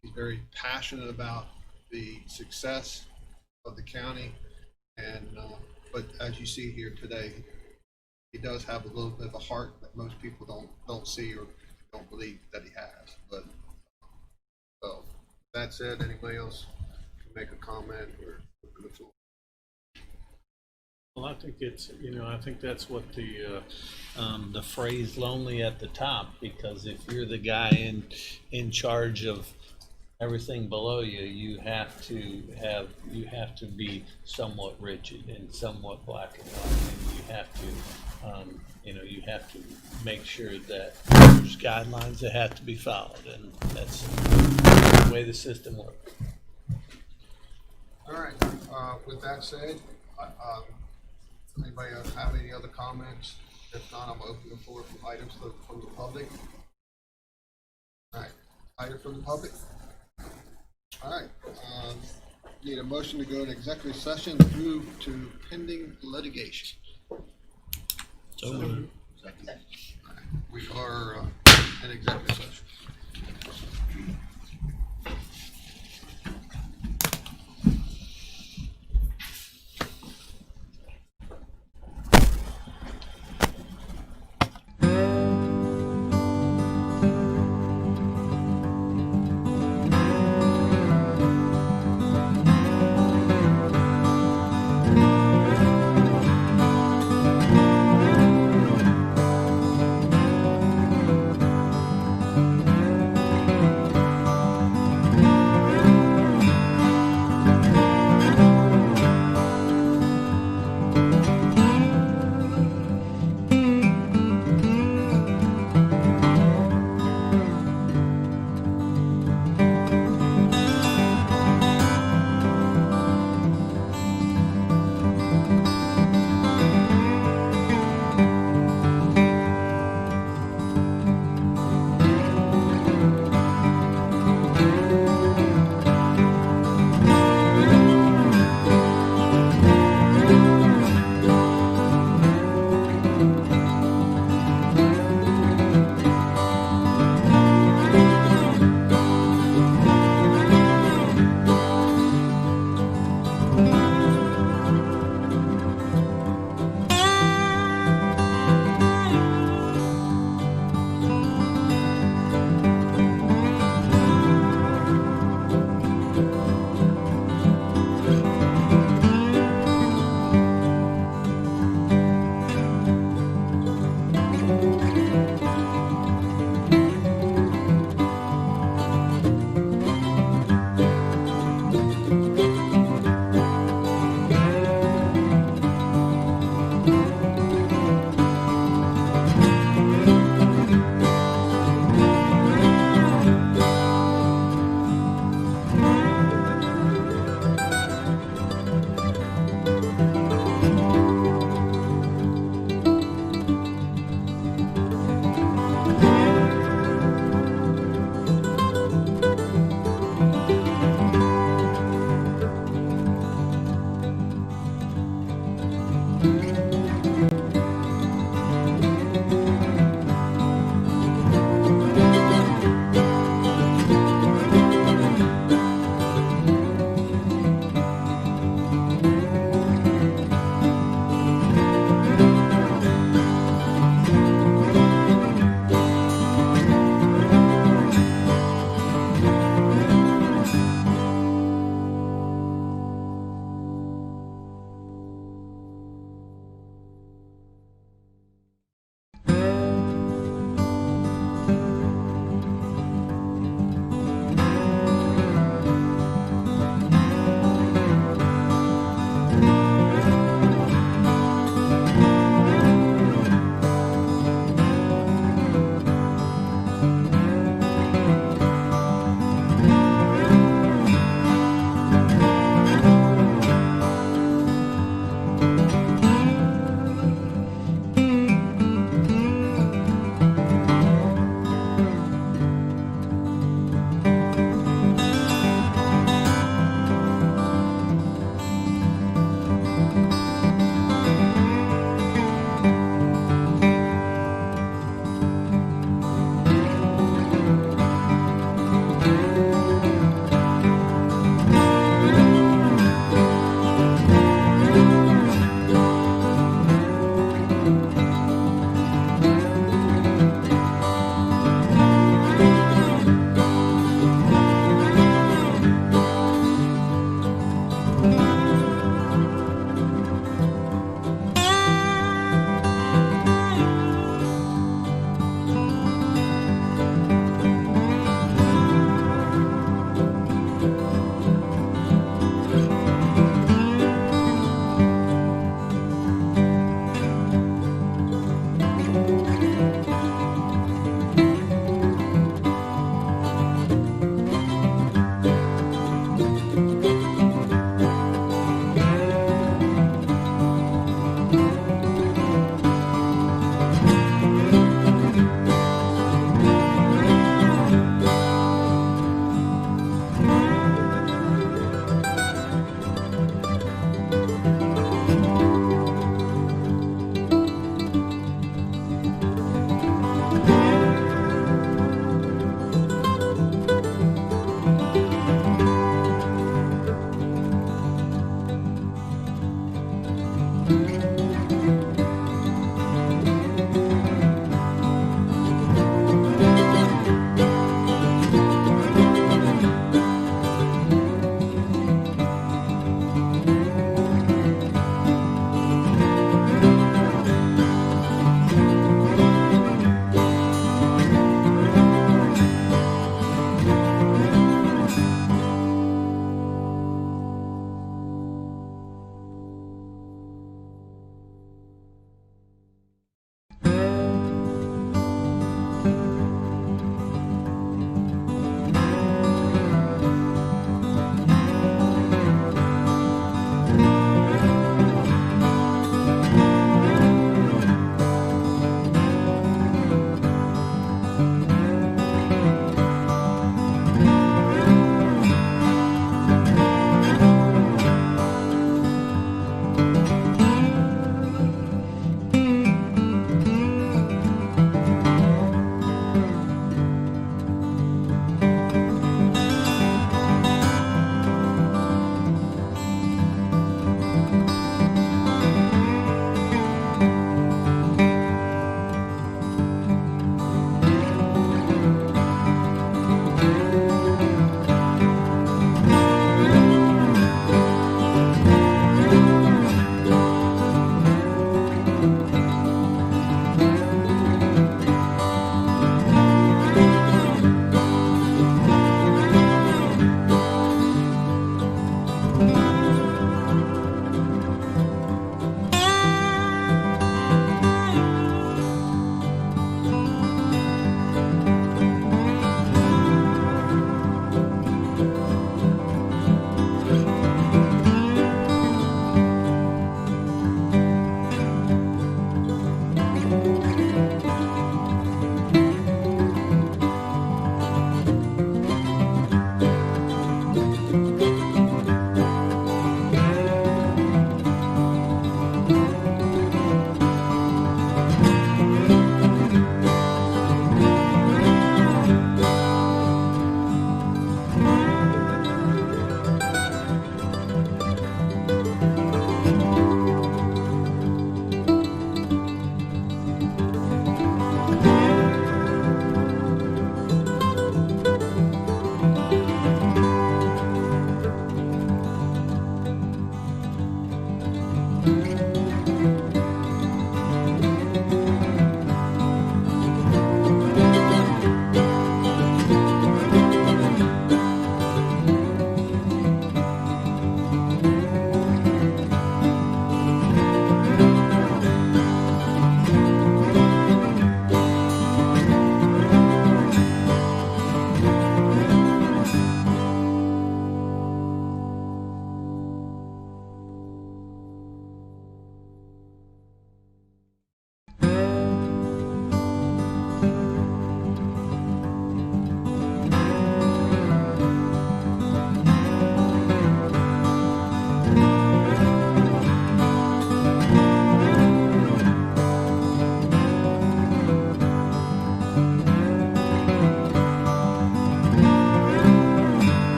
He's very passionate about the success of the county, And, but as you see here today, he does have a little bit of a heart that most people don't see or don't believe that he has. But, so, that said, anybody else can make a comment or open the floor?
Well, I think it's, I think that's what the phrase "lonely at the top," because if you're the guy in charge of everything below you, you have to be somewhat rigid and somewhat black and white, and you have to, you have to make sure that there's guidelines that have to be followed, and that's the way the system works.
All right, with that said, anybody else have any other comments? If not, I'm open the floor for items from the public. All right, item from the public? All right, need a motion to go into executive session, move to pending litigation.
So moved.
Second.
All right, we are in executive session.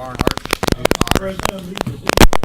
Barnhart.
President, leave the